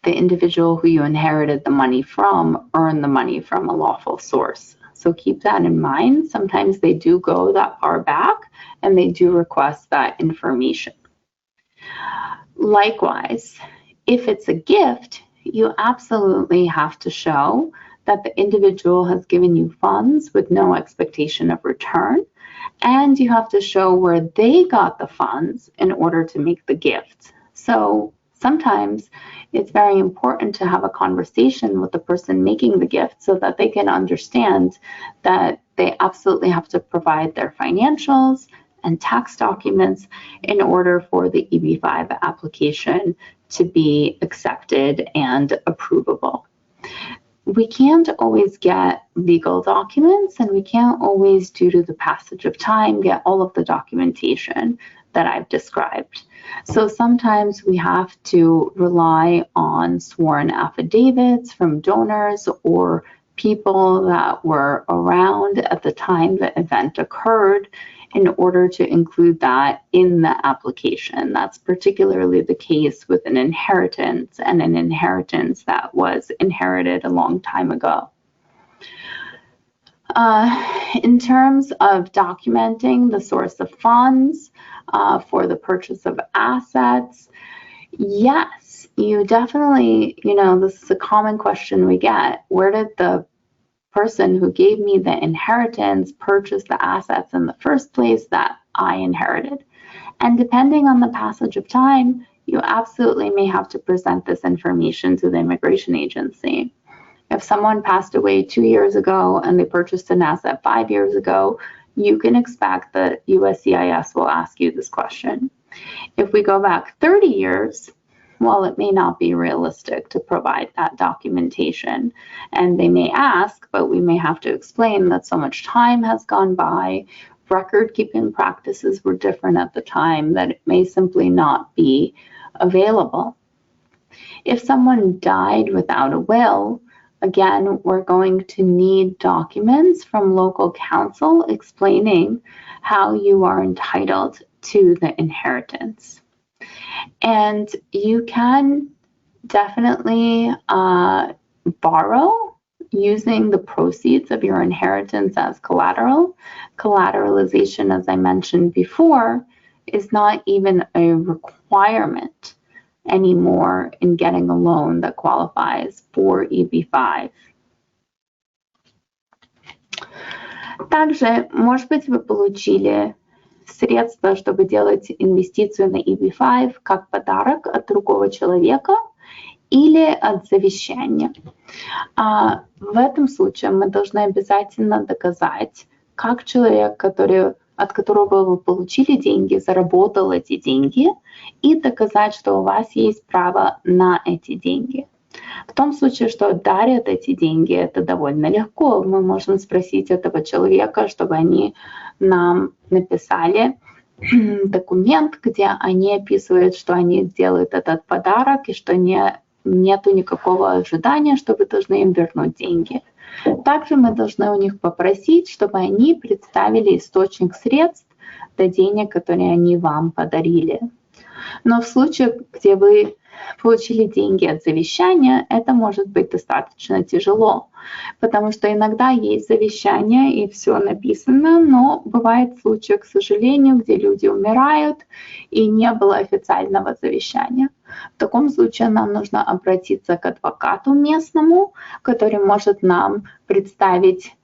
the individual who you inherited the money from earned the money from a lawful source. So keep that in mind. Sometimes they do go that far back and they do request that information. Likewise, if it's a gift, you absolutely have to show that the individual has given you funds with no expectation of return, and you have to show where they got the funds in order to make the gift. So sometimes it's very important to have a conversation with the person making the gift so that they can understand that they absolutely have to provide their financials and tax documents in order for the EB-5 application to be accepted and approvable. We can't always get legal documents, and we can't always, due to the passage of time, get all of the documentation that I've described. So sometimes we have to rely on sworn affidavits from donors or people that were around at the time the event occurred in order to include that in the application. That's particularly the case with an inheritance and an inheritance that was inherited a long time ago. In terms of documenting the source of funds for the purchase of assets, yes, you definitely, this is a common question we get. Where did the person who gave me the inheritance purchase the assets in the first place that I inherited? And depending on the passage of time, you absolutely may have to present this information to the immigration agency. If someone passed away 2 years ago and they purchased an asset 5 years ago, you can expect that USCIS will ask you this question. If we go back 30 years, well, it may not be realistic to provide that documentation. And they may ask, but we may have to explain that so much time has gone by, record-keeping practices were different at the time, that it may simply not be available. If someone died without a will, again, we're going to need documents from local council explaining how you are entitled to the inheritance. And you can definitely borrow using the proceeds of your inheritance as collateral. Collateralization, as I mentioned before, is not even a requirement anymore in getting a loan that qualifies for EB-5. Также, может быть, вы получили средства, чтобы делать инвестицию на EB-5 как подарок от другого человека или от завещания. В этом случае мы должны обязательно доказать, как человек, от которого вы получили деньги, заработал эти деньги, и доказать, что у вас есть право на эти деньги. В том случае, что дарят эти деньги, это довольно легко. Мы можем спросить этого человека, чтобы они нам написали документ, где они описывают, что они делают этот подарок и что нету никакого ожидания, что вы должны им вернуть деньги. Также мы должны у них попросить, чтобы они представили источник средств до денег, которые они вам подарили. Но в случае, где вы получили деньги от завещания, это может быть достаточно тяжело, потому что иногда есть завещание и все написано, но бывают случаи, к сожалению, где люди умирают и не было официального завещания. В таком случае нам нужно обратиться к адвокату местному, который может нам представить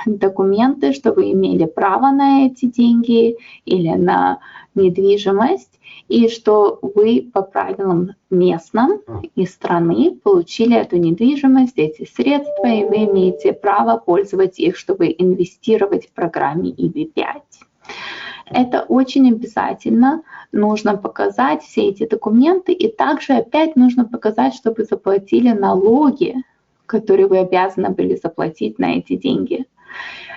документы, что вы имели право на эти деньги или на недвижимость, и что вы по правилам местным и страны получили эту недвижимость, эти средства, и вы имеете право пользоваться их, чтобы инвестировать в программе EB-5. Это очень обязательно. Нужно показать все эти документы, и также опять нужно показать, что вы заплатили налоги, которые вы обязаны были заплатить на эти деньги.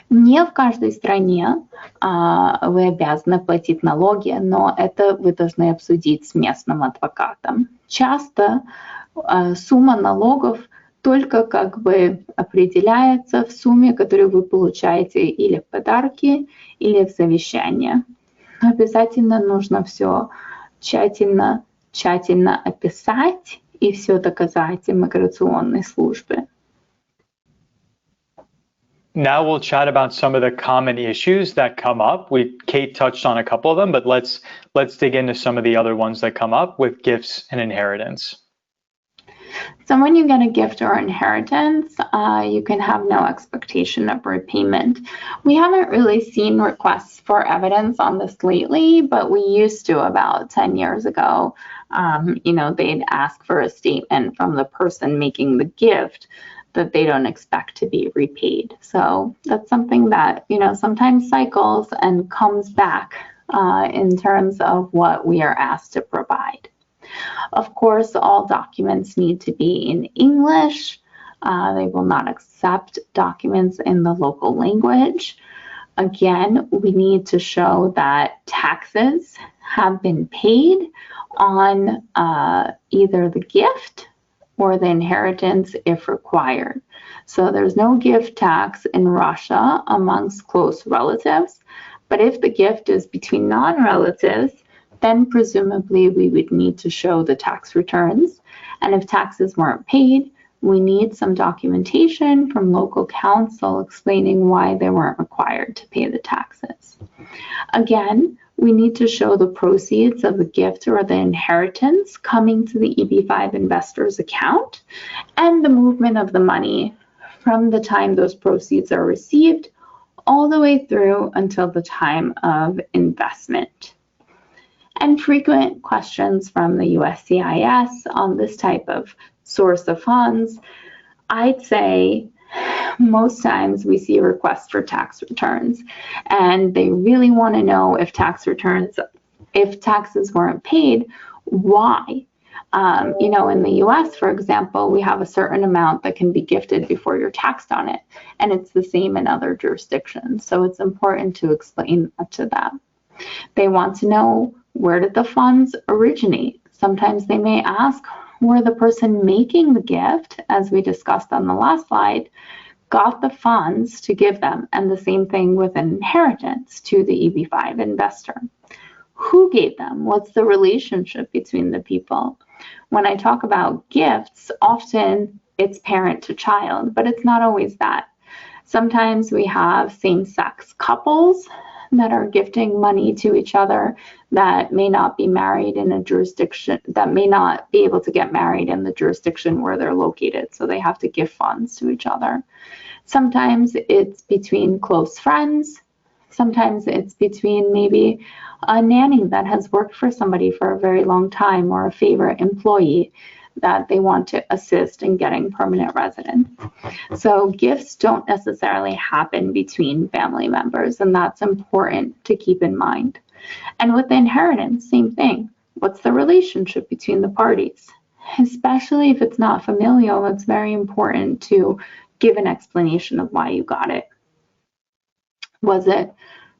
Не в каждой стране вы обязаны платить налоги, но это вы должны обсудить с местным адвокатом. Часто сумма налогов только как бы определяется в сумме, которую вы получаете или в подарки, или в завещание. Обязательно нужно все тщательно описать и все доказать иммиграционной службе. Now we'll chat about some of the common issues that come up. Kate touched on a couple of them, but let's dig into some of the other ones that come up with gifts and inheritance. So when you get a gift or inheritance, you can have no expectation of repayment. We haven't really seen requests for evidence on this lately, but we used to about 10 years ago. They'd ask for a statement from the person making the gift that they don't expect to be repaid. So that's something that, sometimes cycles and comes back in terms of what we are asked to provide. Of course, all documents need to be in English. They will not accept documents in the local language. Again, we need to show that taxes have been paid on either the gift or the inheritance if required. So there's no gift tax in Russia amongst close relatives, but if the gift is between non-relatives, then presumably we would need to show the tax returns. And if taxes weren't paid, we need some documentation from local council explaining why they weren't required to pay the taxes. Again, we need to show the proceeds of the gift or the inheritance coming to the EB-5 investor's account and the movement of the money from the time those proceeds are received all the way through until the time of investment. And frequent questions from the USCIS on this type of source of funds, I'd say most times we see requests for tax returns, and they really want to know if taxes weren't paid, why? In the US, for example, we have a certain amount that can be gifted before you're taxed on it, and it's the same in other jurisdictions. So it's important to explain that to them. They want to know, where did the funds originate? Sometimes they may ask where the person making the gift, as we discussed on the last slide, got the funds to give them, and the same thing with an inheritance to the EB-5 investor. Who gave them? What's the relationship between the people? When I talk about gifts, often it's parent to child, but it's not always that. Sometimes we have same-sex couples that are gifting money to each other that may not be married in a jurisdiction, that may not be able to get married in the jurisdiction where they're located, so they have to give funds to each other. Sometimes it's between close friends. Sometimes it's between maybe a nanny that has worked for somebody for a very long time, or a favorite employee that they want to assist in getting permanent residence. So gifts don't necessarily happen between family members, and that's important to keep in mind. And with the inheritance, same thing. What's the relationship between the parties? Especially if it's not familial, it's very important to give an explanation of why you got it. Was it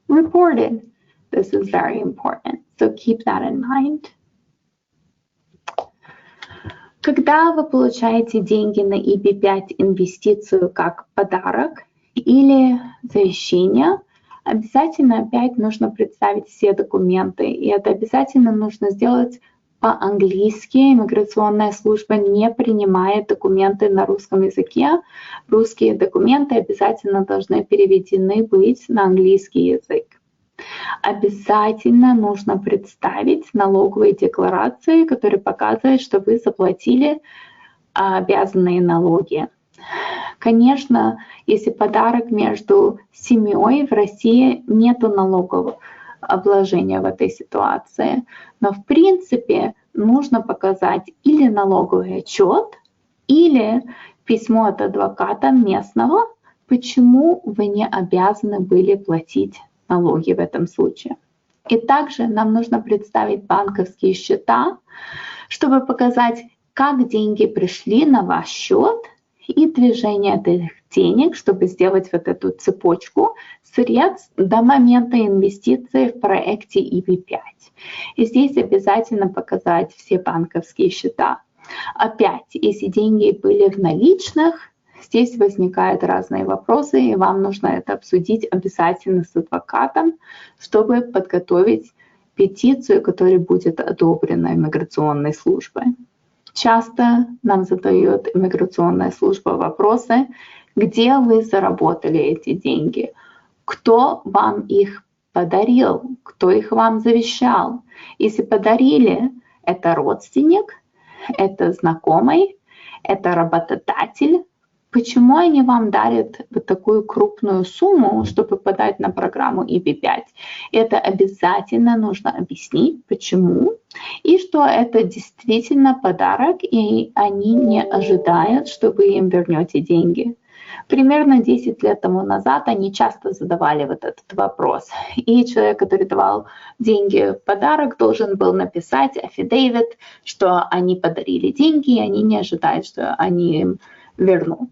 reported? This is very important, so keep that in mind. Когда вы получаете деньги на EB-5 инвестицию как подарок или завещание, обязательно опять нужно представить все документы, и это обязательно нужно сделать по-английски. Иммиграционная служба не принимает документы на русском языке. Русские документы обязательно должны переведены быть на английский язык. Обязательно нужно представить налоговые декларации, которые показывают, что вы заплатили обязанные налоги. Конечно, если подарок между семьей, в России нету налогового обложения в этой ситуации, но в принципе нужно показать или налоговый отчет, или письмо от адвоката местного, почему вы не обязаны были платить налоги в этом случае. И также нам нужно представить банковские счета, чтобы показать, как деньги пришли на ваш счет и движение этих денег, чтобы сделать вот эту цепочку средств до момента инвестиции в проекте EB-5. И здесь обязательно показать все банковские счета. Опять, если деньги были в наличных, здесь возникают разные вопросы, и вам нужно это обсудить обязательно с адвокатом, чтобы подготовить петицию, которая будет одобрена иммиграционной службой. Часто нам задает иммиграционная служба вопросы, где вы заработали эти деньги, кто вам их подарил, кто их вам завещал. Если подарили, это родственник, это знакомый, это работодатель. Почему они вам дарят вот такую крупную сумму, чтобы подать на программу EB-5? Это обязательно нужно объяснить, почему, и что это действительно подарок, и они не ожидают, что вы им вернете деньги. Примерно 10 лет тому назад они часто задавали вот этот вопрос. И человек, который давал деньги в подарок, должен был написать affidavit, что они подарили деньги, и они не ожидают, что они им вернут.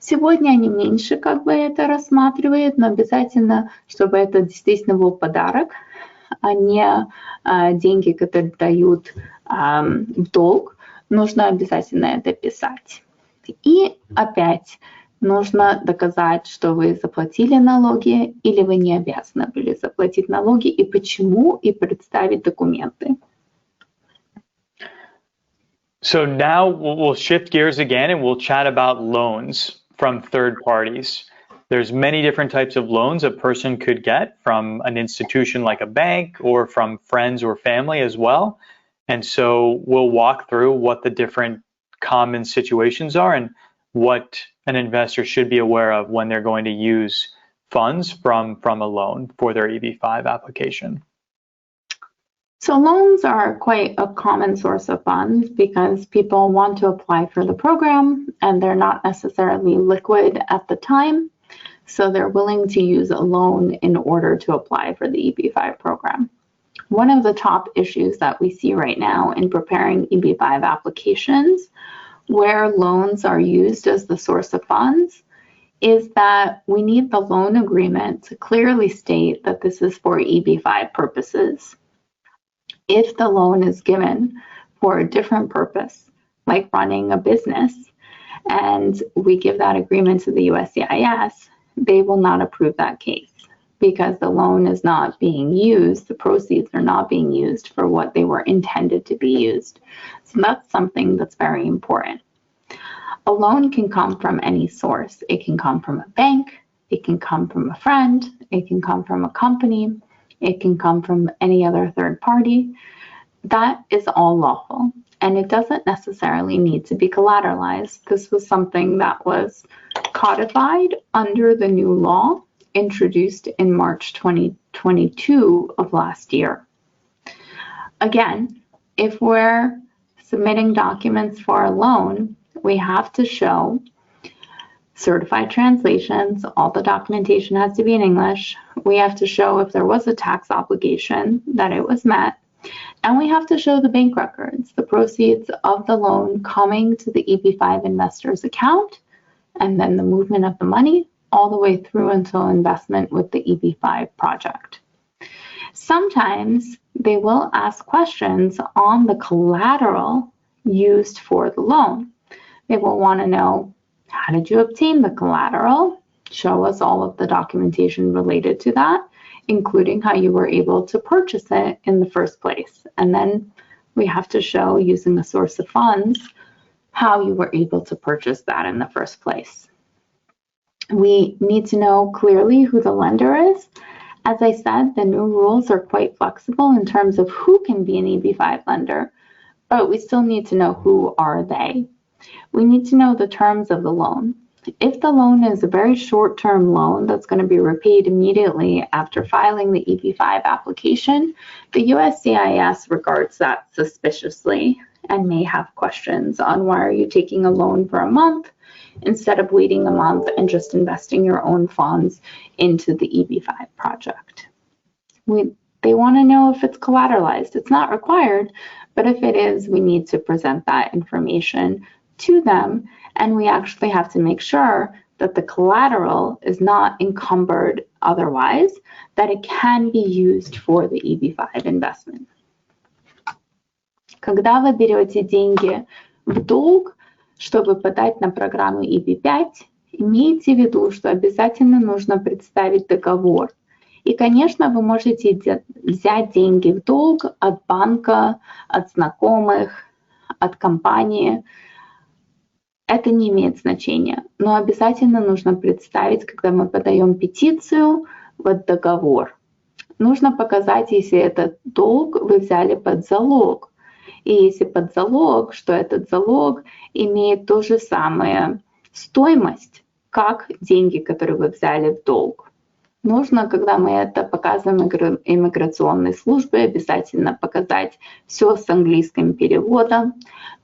Сегодня они меньше это рассматривают, но обязательно, чтобы это действительно был подарок, а не деньги, которые дают в долг, нужно обязательно это писать. И опять нужно доказать, что вы заплатили налоги или вы не обязаны были заплатить налоги, и почему, и представить документы. So now we'll shift gears again and we'll chat about loans from third parties. There's many different types of loans a person could get from an institution like a bank or from friends or family as well. And so we'll walk through what the different common situations are and what an investor should be aware of when they're going to use funds from a loan for their EB-5 application. So loans are quite a common source of funds because people want to apply for the program and they're not necessarily liquid at the time. So they're willing to use a loan in order to apply for the EB-5 program. One of the top issues that we see right now in preparing EB-5 applications where loans are used as the source of funds is that we need the loan agreement to clearly state that this is for EB-5 purposes. If the loan is given for a different purpose, like running a business, and we give that agreement to the USCIS, they will not approve that case because the loan is not being used, the proceeds are not being used for what they were intended to be used. So that's something that's very important. A loan can come from any source. It can come from a bank, it can come from a friend, it can come from a company, it can come from any other third party. That is all lawful, and it doesn't necessarily need to be collateralized. This was something that was codified under the new law introduced in March 2022 of last year. Again, if we're submitting documents for a loan, we have to show certified translations. All the documentation has to be in English. We have to show if there was a tax obligation that it was met. And we have to show the bank records, the proceeds of the loan coming to the EB-5 investor's account, and then the movement of the money all the way through until investment with the EB-5 project. Sometimes they will ask questions on the collateral used for the loan. They will want to know, how did you obtain the collateral? Show us all of the documentation related to that, including how you were able to purchase it in the first place. And then we have to show, using a source of funds, how you were able to purchase that in the first place. We need to know clearly who the lender is. As I said, the new rules are quite flexible in terms of who can be an EB-5 lender, but we still need to know who are they. We need to know the terms of the loan. If the loan is a very short-term loan that's going to be repaid immediately after filing the EB-5 application, the USCIS regards that suspiciously and may have questions on why are you taking a loan for a month instead of waiting a month and just investing your own funds into the EB-5 project. They want to know if it's collateralized. It's not required, but if it is, we need to present that information to them, and we actually have to make sure that the collateral is not encumbered otherwise, that it can be used for the EB-5 investment. Когда вы берете деньги в долг, чтобы подать на программу EB-5, имейте в виду, что обязательно нужно представить договор. И, конечно, вы можете взять деньги в долг от банка, от знакомых, от компании. Это не имеет значения, но обязательно нужно представить, когда мы подаем петицию, вот договор. Нужно показать, если этот долг вы взяли под залог. И если под залог, что этот залог имеет ту же самую стоимость, как деньги, которые вы взяли в долг. Нужно, когда мы это показываем иммиграционной службе, обязательно показать все с английским переводом.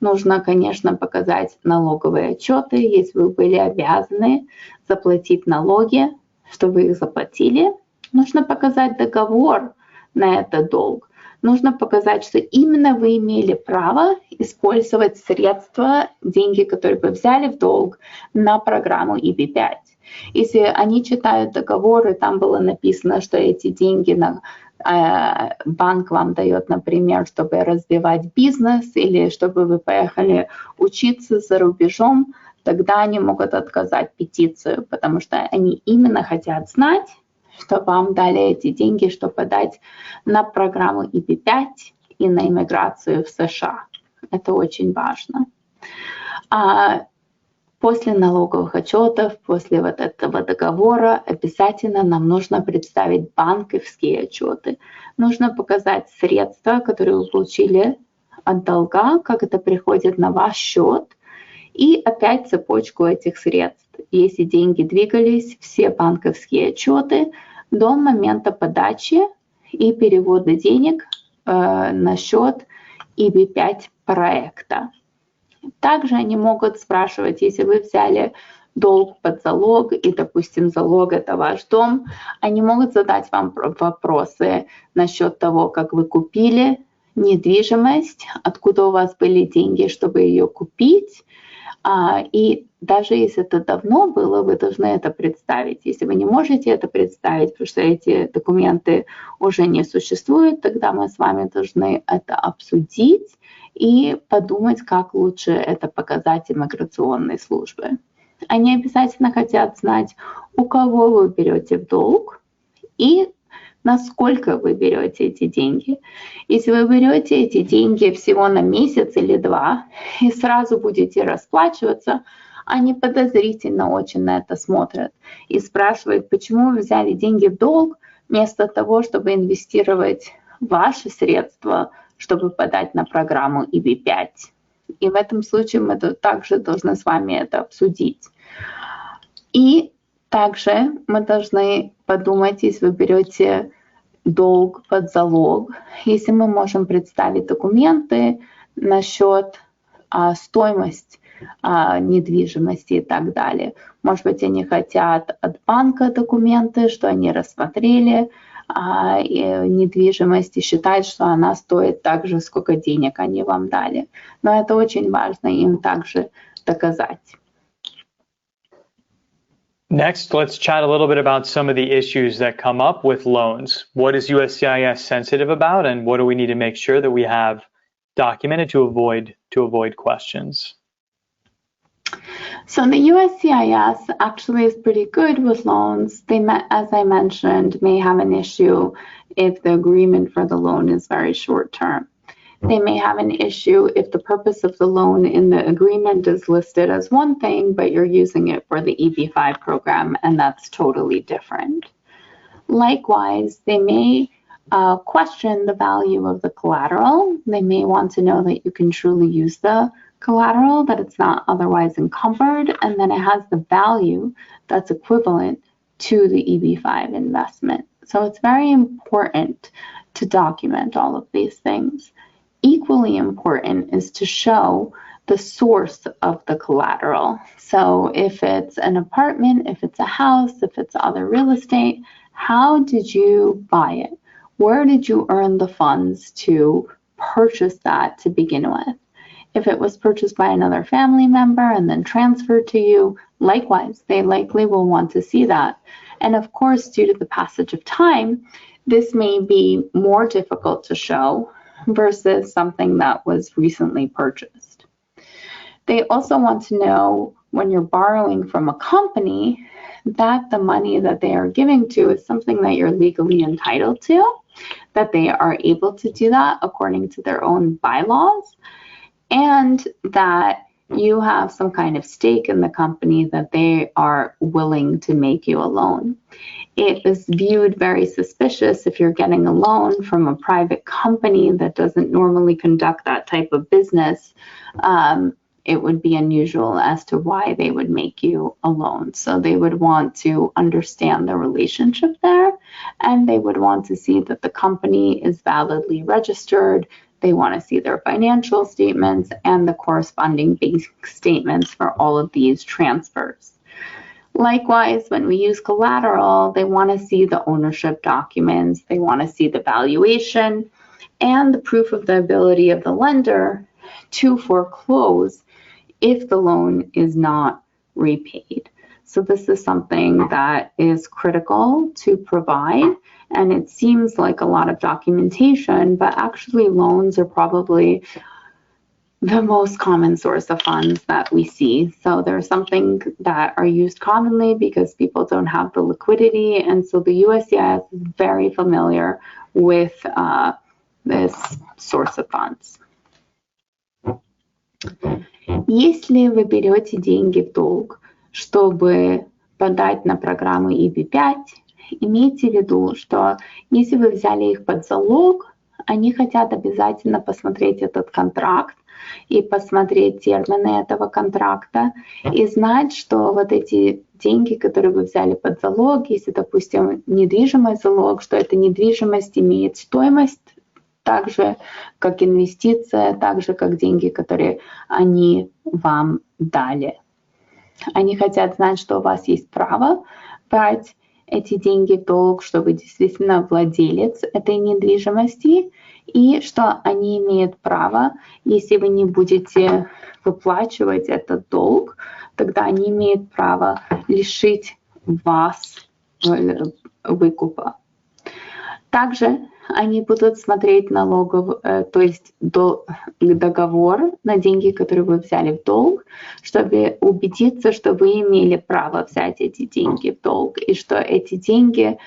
Нужно, конечно, показать налоговые отчеты, если вы были обязаны заплатить налоги, что вы их заплатили. Нужно показать договор на этот долг. Нужно показать, что именно вы имели право использовать средства, деньги, которые вы взяли в долг, на программу EB-5. Если они читают договор, и там было написано, что эти деньги банк вам дает, например, чтобы развивать бизнес или чтобы вы поехали учиться за рубежом, тогда они могут отказать петицию, потому что они именно хотят знать, что вам дали эти деньги, чтобы подать на программу EB-5 и на иммиграцию в США. Это очень важно. После налоговых отчетов, после вот этого договора обязательно нам нужно представить банковские отчеты. Нужно показать средства, которые вы получили от долга, как это приходит на ваш счет, и опять цепочку этих средств. Если деньги двигались, все банковские отчеты до момента подачи и перевода денег на счет EB-5 проекта. Также они могут спрашивать, если вы взяли долг под залог, и, допустим, залог – это ваш дом, они могут задать вам вопросы насчет того, как вы купили недвижимость, откуда у вас были деньги, чтобы ее купить. И даже если это давно было, вы должны это представить. Если вы не можете это представить, потому что эти документы уже не существуют, тогда мы с вами должны это обсудить и подумать, как лучше это показать иммиграционной службе. Они обязательно хотят знать, у кого вы берете в долг и насколько вы берете эти деньги. Если вы берете эти деньги всего на месяц или два и сразу будете расплачиваться, они подозрительно очень на это смотрят и спрашивают, почему вы взяли деньги в долг вместо того, чтобы инвестировать ваши средства, чтобы подать на программу EB-5. И в этом случае мы также должны с вами это обсудить. И также мы должны подумать, если вы берете долг под залог, если мы можем представить документы насчет стоимости недвижимости и так далее. Может быть, они хотят от банка документы, что они рассмотрели недвижимость и считают, что она стоит так же, сколько денег они вам дали. Но это очень важно им также доказать. Next, let's chat a little bit about some of the issues that come up with loans. What is USCIS sensitive about, and what do we need to make sure that we have documented to avoid questions? So the USCIS actually is pretty good with loans. They, as I mentioned, may have an issue if the agreement for the loan is very short term. They may have an issue if the purpose of the loan in the agreement is listed as one thing, but you're using it for the EB-5 program, and that's totally different. Likewise, they may question the value of the collateral. They may want to know that you can truly use the collateral, that it's not otherwise encumbered, and then it has the value that's equivalent to the EB-5 investment. So it's very important to document all of these things. Equally important is to show the source of the collateral. So if it's an apartment, if it's a house, if it's other real estate, how did you buy it? Where did you earn the funds to purchase that to begin with? If it was purchased by another family member and then transferred to you, likewise, they likely will want to see that. And of course, due to the passage of time, this may be more difficult to show versus something that was recently purchased. They also want to know when you're borrowing from a company that the money that they are giving to is something that you're legally entitled to, that they are able to do that according to their own bylaws, and that you have some kind of stake in the company that they are willing to make you a loan. It is viewed very suspicious if you're getting a loan from a private company that doesn't normally conduct that type of business. It would be unusual as to why they would make you a loan. So they would want to understand the relationship there, and they would want to see that the company is validly registered. They want to see their financial statements and the corresponding bank statements for all of these transfers. Likewise, when we use collateral, they want to see the ownership documents, they want to see the valuation, and the proof of the ability of the lender to foreclose if the loan is not repaid. So this is something that is critical to provide, and it seems like a lot of documentation, but actually loans are probably the most common source of funds that we see. So there's something that are used commonly because people don't have the liquidity, and so the USCIS is very familiar with this source of funds. Если вы берете деньги в долг, чтобы подать на программу EB-5, имейте в виду, что если вы взяли их под залог, они хотят обязательно посмотреть этот контракт и посмотреть термины этого контракта и знать, что вот эти деньги, которые вы взяли под залог, если, допустим, недвижимый залог, что эта недвижимость имеет стоимость так же, как инвестиция, так же, как деньги, которые они вам дали. Они хотят знать, что у вас есть право брать эти деньги в долг, что вы действительно владелец этой недвижимости, и что они имеют право, если вы не будете выплачивать этот долг, тогда они имеют право лишить вас выкупа. Также они будут смотреть то есть договор на деньги, которые вы взяли в долг, чтобы убедиться, что вы имели право взять эти деньги в долг, и что эти деньги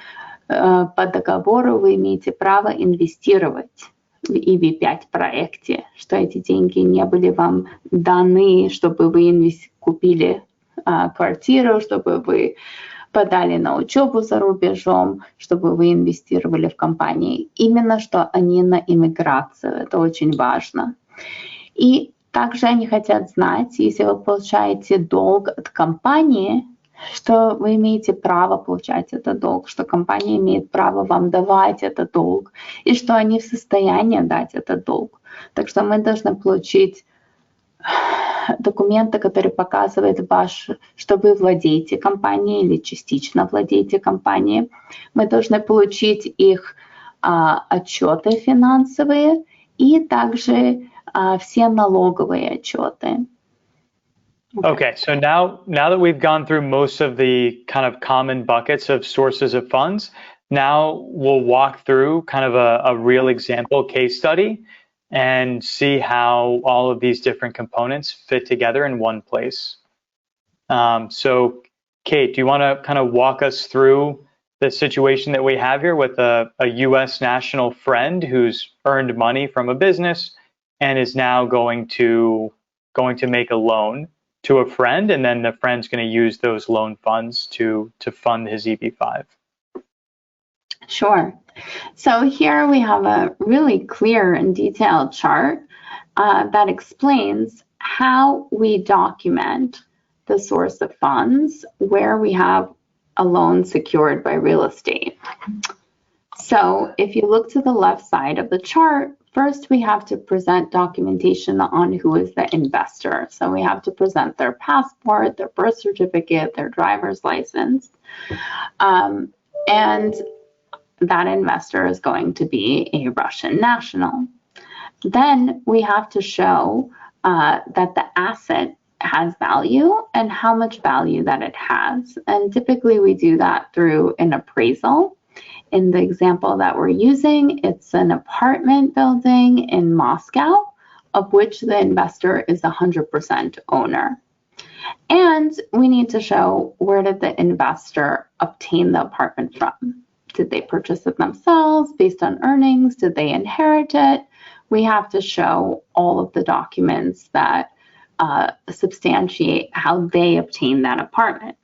по договору вы имеете право инвестировать в EB-5 проекте, что эти деньги не были вам даны, чтобы вы купили квартиру, чтобы вы подали на учебу за рубежом, чтобы вы инвестировали в компании. Именно что они на иммиграцию. Это очень важно. И также они хотят знать, если вы получаете долг от компании, что вы имеете право получать этот долг, что компания имеет право вам давать этот долг, и что они в состоянии дать этот долг. Так что мы должны получить документы, которые показывают что вы владеете компанией или частично владеете компанией. Мы должны получить их отчеты финансовые и также все налоговые отчеты. Okay, so now that we've gone through most of the kind of common buckets of sources of funds, now we'll walk through kind of a real example case study and see how all of these different components fit together in one place. So Kate, do you want to kind of walk us through the situation that we have here with a US national friend who's earned money from a business and is now going to make a loan to a friend, and then the friend's going to use those loan funds to fund his EB-5? Sure. So here we have a really clear and detailed chart that explains how we document the source of funds where we have a loan secured by real estate. So if you look to the left side of the chart, first we have to present documentation on who is the investor. So we have to present their passport, their birth certificate, their driver's license. And that investor is going to be a Russian national. Then we have to show that the asset has value and how much value that it has. And typically we do that through an appraisal. In the example that we're using, it's an apartment building in Moscow, of which the investor is 100% owner. And we need to show, where did the investor obtain the apartment from? Did they purchase it themselves based on earnings? Did they inherit it? We have to show all of the documents that substantiate how they obtained that apartment.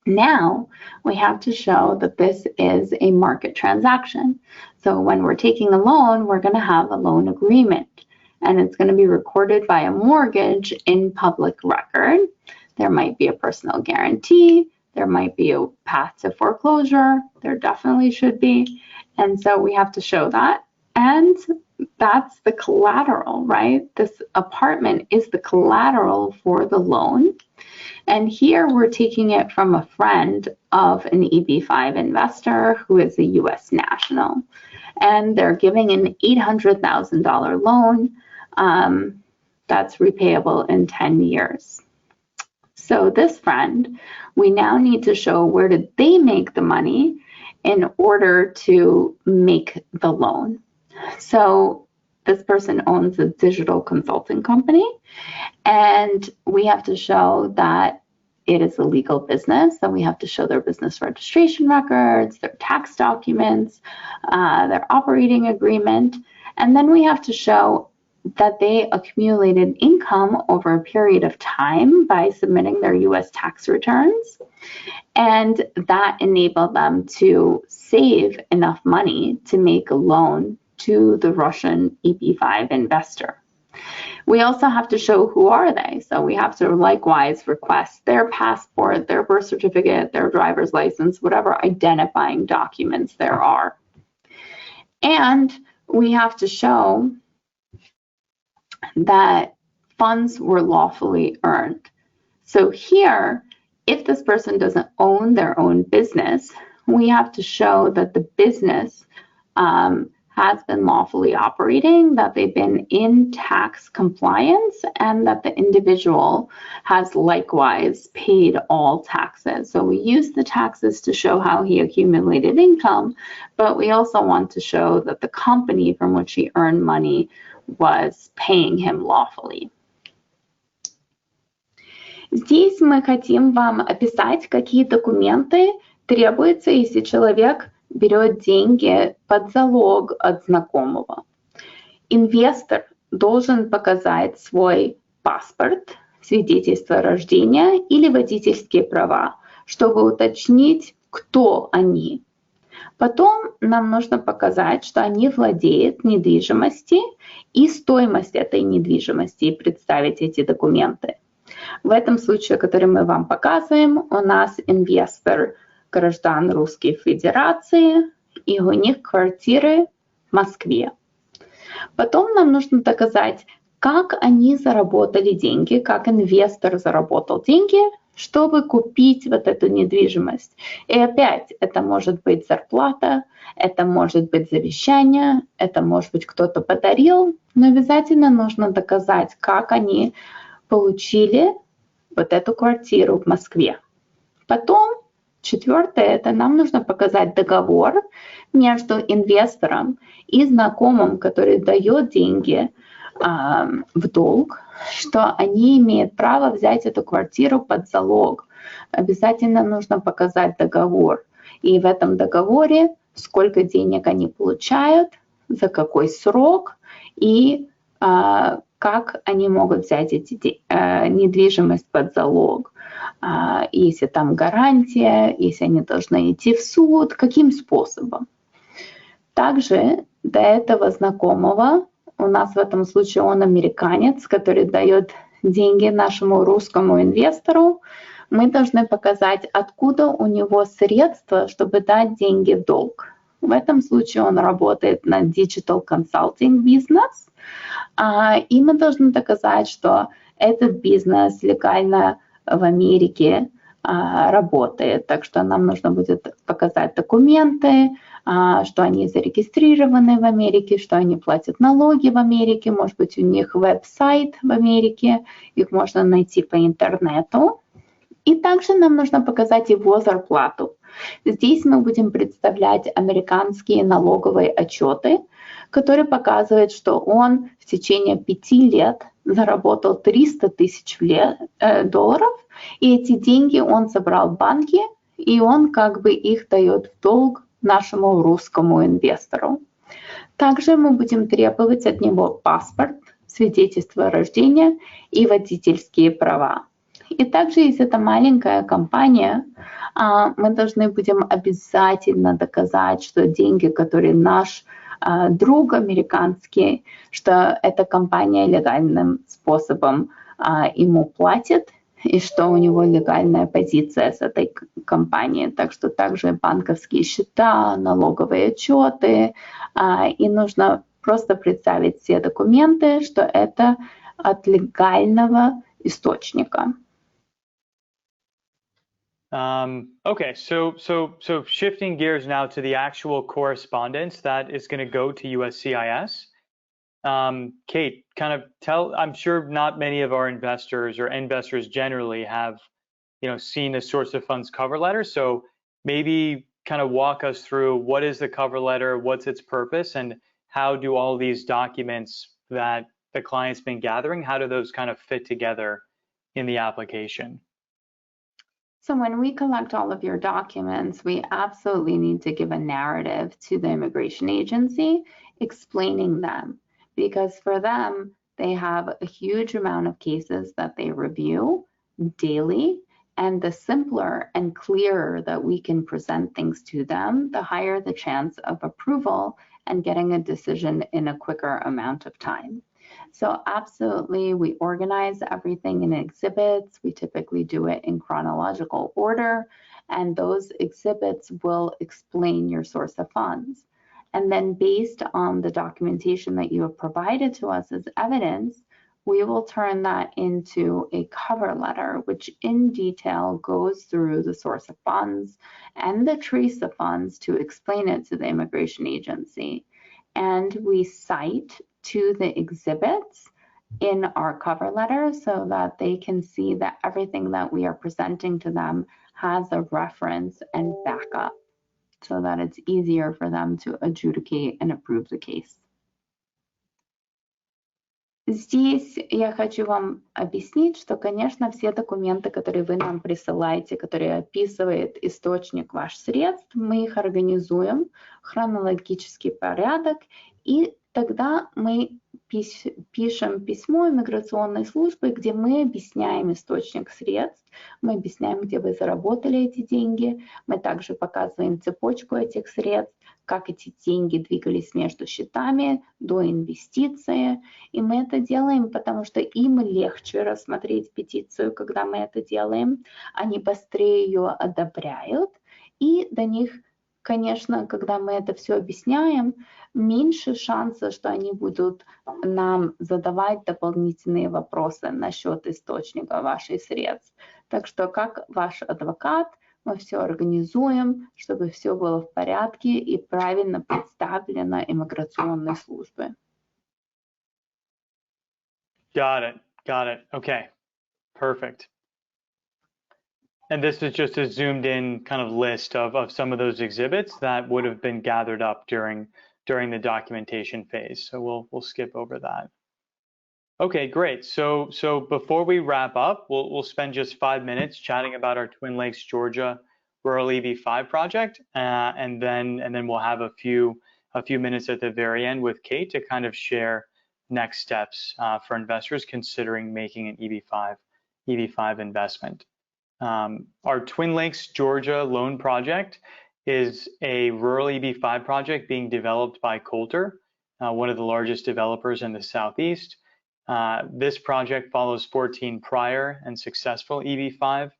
Now we have to show that this is a market transaction. So when we're taking a loan, we're going to have a loan agreement, and it's going to be recorded by a mortgage in public record. There might be a personal guarantee. There might be a path to foreclosure. There definitely should be. And so we have to show that. And that's the collateral, right? This apartment is the collateral for the loan. And here we're taking it from a friend of an EB-5 investor who is a US national. And they're giving an $800,000 loan that's repayable in 10 years. So this friend, we now need to show, where did they make the money in order to make the loan. So this person owns a digital consulting company, and we have to show that it is a legal business. So we have to show their business registration records, their tax documents, their operating agreement, and then we have to show that they accumulated income over a period of time by submitting their US tax returns, and that enabled them to save enough money to make a loan to the Russian EB-5 investor. We also have to show who are they. So we have to likewise request their passport, their birth certificate, their driver's license, whatever identifying documents there are. And we have to show that funds were lawfully earned. So here, if this person doesn't own their own business, we have to show that the business has been lawfully operating, that they've been in tax compliance, and that the individual has likewise paid all taxes. So we use the taxes to show how he accumulated income, but we also want to show that the company from which he earned money was paying him lawfully. Здесь мы хотим вам описать, какие документы требуются, если человек берет деньги под залог от знакомого. Инвестор должен показать свой паспорт, свидетельство о рождении или водительские права, чтобы уточнить, кто они. Потом нам нужно показать, что они владеют недвижимостью и стоимость этой недвижимости, и представить эти документы. В этом случае, который мы вам показываем, у нас инвестор граждан Российской Федерации, и у них квартиры в Москве. Потом нам нужно доказать, как они заработали деньги, как инвестор заработал деньги, чтобы купить вот эту недвижимость. И опять, это может быть зарплата, это может быть завещание, это может быть кто-то подарил, но обязательно нужно доказать, как они получили вот эту квартиру в Москве. Потом, четвертое, это нам нужно показать договор между инвестором и знакомым, который дает деньги в долг, что они имеют право взять эту квартиру под залог. Обязательно нужно показать договор. И в этом договоре сколько денег они получают, за какой срок и как они могут взять эти недвижимость под залог. Если там гарантия, если они должны идти в суд, каким способом. Также до этого знакомого, у нас в этом случае он американец, который дает деньги нашему русскому инвестору, мы должны показать, откуда у него средства, чтобы дать деньги в долг. В этом случае он работает на digital consulting бизнес, и мы должны доказать, что этот бизнес легально в Америке работает. Так что нам нужно будет показать документы, что они зарегистрированы в Америке, что они платят налоги в Америке, может быть, у них веб-сайт в Америке, их можно найти по интернету. И также нам нужно показать его зарплату. Здесь мы будем представлять американские налоговые отчеты, которые показывают, что он в течение 5 лет заработал 300 тысяч долларов, и эти деньги он собрал в банке, и он как бы их дает в долг нашему русскому инвестору. Также мы будем требовать от него паспорт, свидетельство о рождении и водительские права. И также, если это маленькая компания, мы должны будем обязательно доказать, что деньги, которые наш друг американский, что эта компания легальным способом ему платит, и что у него легальная позиция с этой компанией. Так что также банковские счета, налоговые отчеты, и нужно просто представить все документы, что это от легального источника. Okay, so shifting gears now to the actual correspondence that is going to go to USCIS. Kate, kind of tell, I'm sure not many of our investors or investors generally have, seen a source of funds cover letter. So maybe kind of walk us through what is the cover letter, what's its purpose, and how do all these documents that the client's been gathering, how do those kind of fit together in the application? So when we collect all of your documents, we absolutely need to give a narrative to the immigration agency explaining them, because for them, they have a huge amount of cases that they review daily, and the simpler and clearer that we can present things to them, the higher the chance of approval and getting a decision in a quicker amount of time. So absolutely, we organize everything in exhibits. We typically do it in chronological order, and those exhibits will explain your source of funds. And then based on the documentation that you have provided to us as evidence, we will turn that into a cover letter, which in detail goes through the source of funds and the trace of funds to explain it to the immigration agency. And we cite to the exhibits in our cover letter so that they can see that everything that we are presenting to them has a reference and backup so that it's easier for them to adjudicate and approve the case. Здесь я хочу вам объяснить, что, конечно, все документы, которые вы нам присылаете, которые описывают источник ваших средств, мы их организуем в хронологический порядок, и тогда мы пишем письмо иммиграционной службы, где мы объясняем источник средств, мы объясняем, где вы заработали эти деньги, мы также показываем цепочку этих средств, как эти деньги двигались между счетами до инвестиции. И мы это делаем, потому что им легче рассмотреть петицию, когда мы это делаем. Они быстрее ее одобряют. И до них, конечно, когда мы это все объясняем, меньше шанса, что они будут нам задавать дополнительные вопросы насчет источника ваших средств. Так что как ваш адвокат, мы все организуем, чтобы все было в порядке и правильно представлено иммиграционной службе. Got it. Okay, perfect. And this is just a zoomed in kind of list of some of those exhibits that would have been gathered up during the documentation phase. So we'll skip over that. Okay, great. So before we wrap up, we'll spend just 5 minutes chatting about our Twin Lakes, Georgia rural EB-5 project, and then we'll have a few minutes at the very end with Kate to kind of share next steps for investors considering making an EB-5 investment. Our Twin Lakes, Georgia loan project is a rural EB-5 project being developed by Coulter, one of the largest developers in the Southeast. This project follows 14 prior and successful EB-5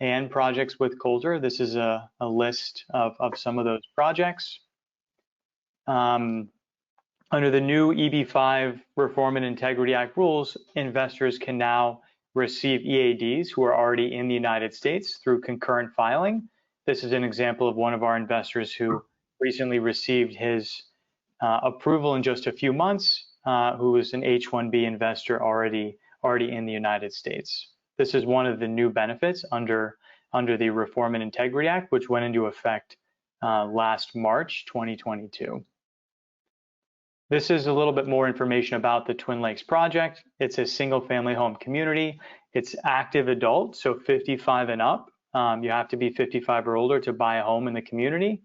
and projects with Coulter. This is a list of some of those projects. Under the new EB-5 Reform and Integrity Act rules, investors can now receive EADs who are already in the United States through concurrent filing. This is an example of one of our investors who recently received his approval in just a few months, who is an H-1B investor already in the United States. This is one of the new benefits under the Reform and Integrity Act, which went into effect last March 2022. This is a little bit more information about the Twin Lakes project. It's a single family home community. It's active adult, so 55 and up. You have to be 55 or older to buy a home in the community.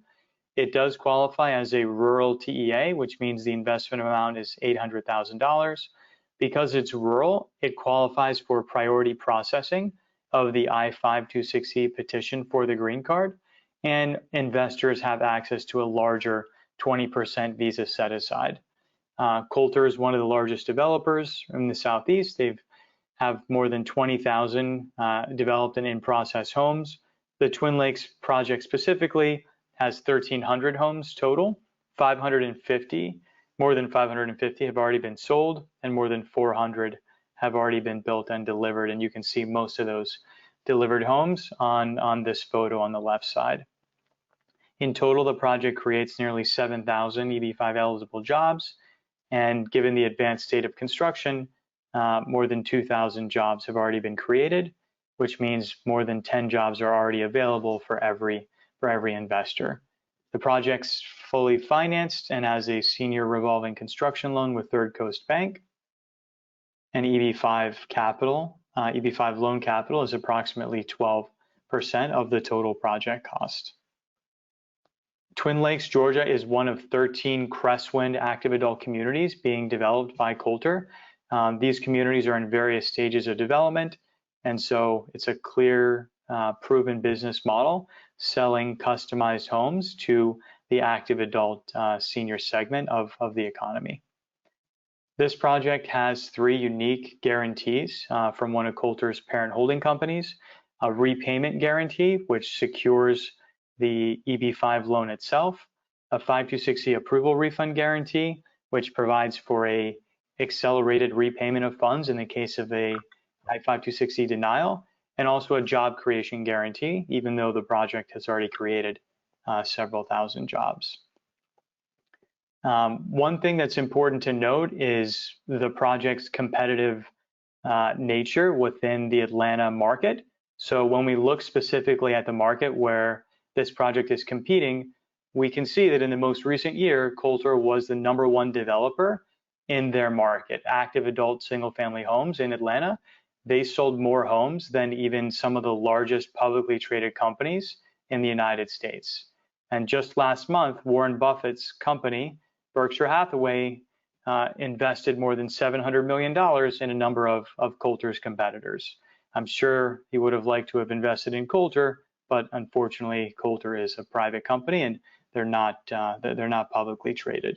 It does qualify as a rural TEA, which means the investment amount is $800,000. Because it's rural, it qualifies for priority processing of the I-526E petition for the green card, and investors have access to a larger 20% visa set aside. Coulter is one of the largest developers in the Southeast. They have more than 20,000 developed and in-process homes. The Twin Lakes project specifically has 1,300 homes total. More than 550 have already been sold, and more than 400 have already been built and delivered. And you can see most of those delivered homes on this photo on the left side. In total, the project creates nearly 7,000 EB-5 eligible jobs. And given the advanced state of construction, more than 2,000 jobs have already been created, which means more than 10 jobs are already available for every investor. The project's fully financed and has a senior revolving construction loan with Third Coast Bank. And EB-5 loan capital is approximately 12% of the total project cost. Twin Lakes, Georgia is one of 13 Crestwind active adult communities being developed by Coulter. These communities are in various stages of development, and so it's a clear, proven business model selling customized homes to the active adult senior segment of the economy. This project has 3 unique guarantees from one of Coulter's parent holding companies: a repayment guarantee, which secures the EB-5 loan itself, a 526C approval refund guarantee, which provides for a accelerated repayment of funds in the case of a 526C denial, and also a job creation guarantee, even though the project has already created several thousand jobs. One thing that's important to note is the project's competitive nature within the Atlanta market. So when we look specifically at the market where this project is competing, we can see that in the most recent year, Coulter was the #1 developer in their market, active adult single-family homes in Atlanta. They sold more homes than even some of the largest publicly traded companies in the United States. And just last month, Warren Buffett's company, Berkshire Hathaway, invested more than $700 million in a number of Coulter's competitors. I'm sure he would have liked to have invested in Coulter, but unfortunately, Coulter is a private company and they're not publicly traded.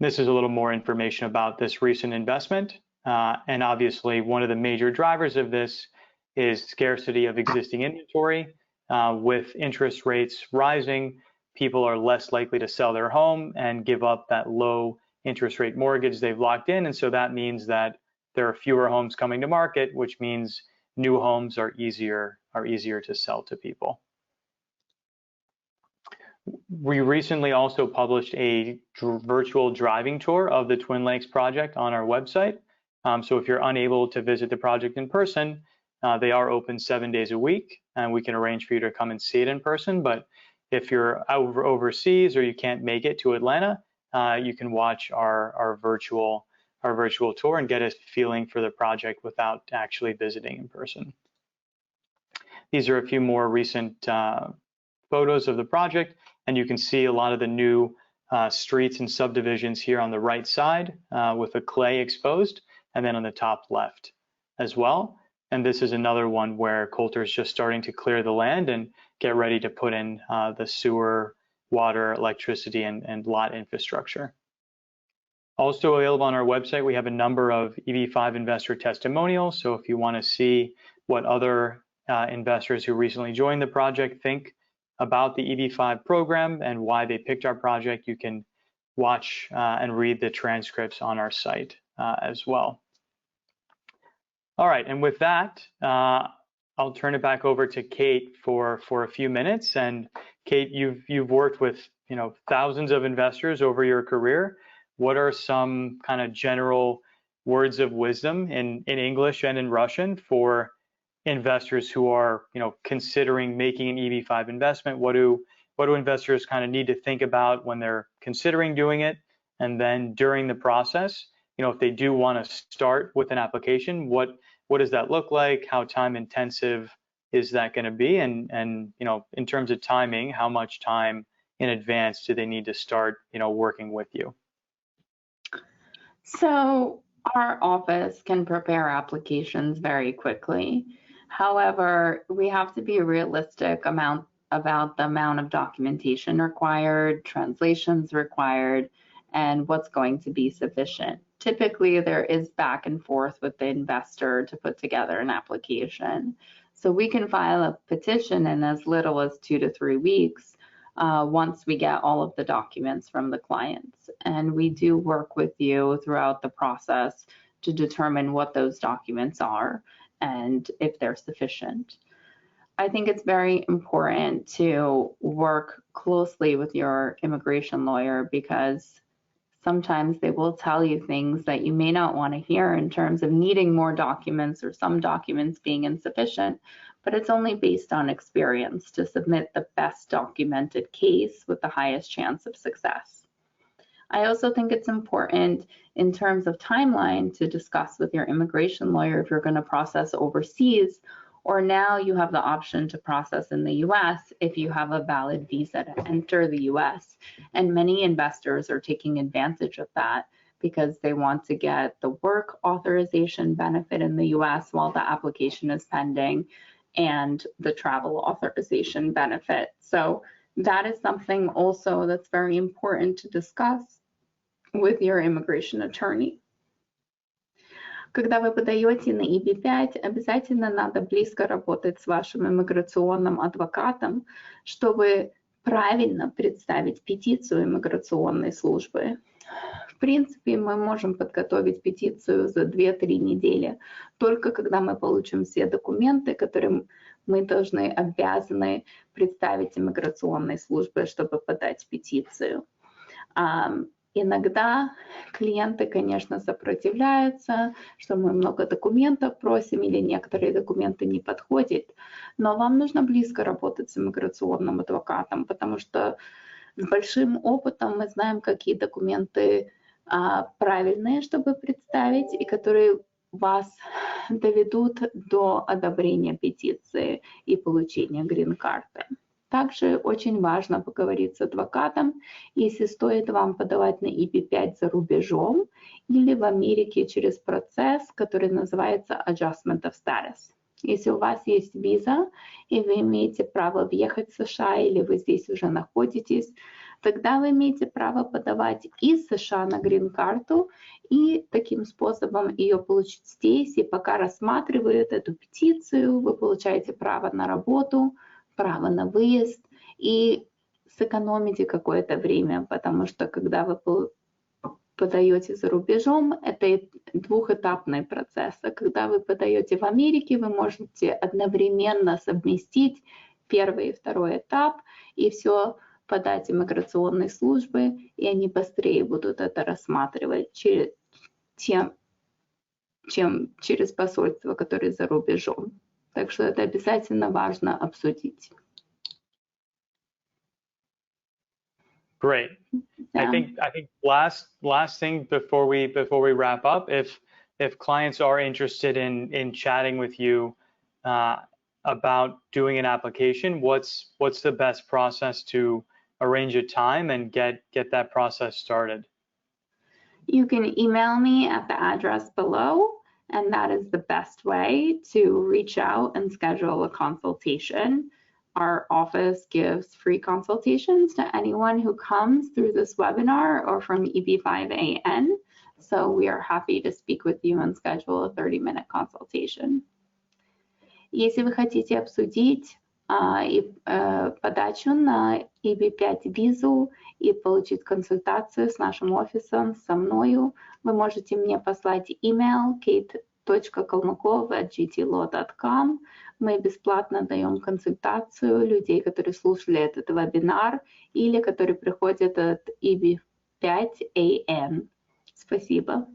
This is a little more information about this recent investment. And obviously, one of the major drivers of this is scarcity of existing inventory. With interest rates rising, people are less likely to sell their home and give up that low interest rate mortgage they've locked in. And so that means that there are fewer homes coming to market, which means new homes are easier to sell to people. We recently also published a virtual driving tour of the Twin Lakes project on our website. So if you're unable to visit the project in person, they are open 7 days a week, and we can arrange for you to come and see it in person. But if you're overseas or you can't make it to Atlanta, you can watch our virtual tour and get a feeling for the project without actually visiting in person. These are a few more recent photos of the project, and you can see a lot of the new streets and subdivisions here on the right side with the clay exposed, and then on the top left as well. And this is another one where Coulter is just starting to clear the land and get ready to put in the sewer, water, electricity, and lot infrastructure. Also available on our website, we have a number of EB-5 investor testimonials. So if you want to see what other investors who recently joined the project think about the EB-5 program and why they picked our project, you can watch and read the transcripts on our site as well. All right, and with that, I'll turn it back over to Kate for a few minutes. And Kate, you've worked with thousands of investors over your career. What are some kind of general words of wisdom in English and in Russian for investors who are considering making an EB-5 investment? What do investors kind of need to think about when they're considering doing it? And then during the process, if they do want to start with an application, what does that look like? How time intensive is that going to be? And in terms of timing, how much time in advance do they need to start working with you? So our office can prepare applications very quickly. However, we have to be realistic about the amount of documentation required, translations required, and what's going to be sufficient. Typically, there is back and forth with the investor to put together an application. So we can file a petition in as little as 2 to 3 weeks once we get all of the documents from the clients. And we do work with you throughout the process to determine what those documents are and if they're sufficient. I think it's very important to work closely with your immigration lawyer because sometimes they will tell you things that you may not want to hear in terms of needing more documents or some documents being insufficient, but it's only based on experience to submit the best documented case with the highest chance of success. I also think it's important in terms of timeline to discuss with your immigration lawyer if you're going to process overseas or now you have the option to process in the US if you have a valid visa to enter the US. And many investors are taking advantage of that because they want to get the work authorization benefit in the US while the application is pending and the travel authorization benefit. So that is something also that's very important to discuss with your immigration attorney. Когда вы подаете на EB-5, обязательно надо близко работать с вашим иммиграционным адвокатом, чтобы правильно представить петицию иммиграционной службы. В принципе, мы можем подготовить петицию за 2-3 недели, только когда мы получим все документы, которые мы обязаны представить иммиграционной службе, чтобы подать петицию. Иногда клиенты, конечно, сопротивляются, что мы много документов просим или некоторые документы не подходят, но вам нужно близко работать с иммиграционным адвокатом, потому что с большим опытом мы знаем, какие документы правильные, чтобы представить, и которые вас доведут до одобрения петиции и получения грин-карты. Также очень важно поговорить с адвокатом, если стоит вам подавать на EB-5 за рубежом или в Америке через процесс, который называется Adjustment of Status. Если у вас есть виза, и вы имеете право въехать в США, или вы здесь уже находитесь, тогда вы имеете право подавать из США на грин-карту и таким способом ее получить здесь. И пока рассматривают эту петицию, вы получаете право на работу, право на выезд и сэкономите какое-то время, потому что когда вы подаете за рубежом, это двухэтапный процесс. А когда вы подаете в Америке, вы можете одновременно совместить первый и второй этап и все подать иммиграционной службе, и они быстрее будут это рассматривать, чем через посольство, которое за рубежом. Так что это обязательно важно обсудить. Great. Yeah. I think last thing before we wrap up, if clients are interested in chatting with you about doing an application, what's the best process to arrange a time and get that process started? You can email me at the address below, and that is the best way to reach out and schedule a consultation. Our office gives free consultations to anyone who comes through this webinar or from EB-5AN. So we are happy to speak with you and schedule a 30-minute consultation. Если вы хотите обсудить подачу на EB-5 визу и получить консультацию с нашим офисом, со мною, вы можете мне послать email kate.kalmykov@gtlaw.com. Мы бесплатно даем консультацию людей, которые слушали этот вебинар или которые приходят от EB-5AN. Спасибо.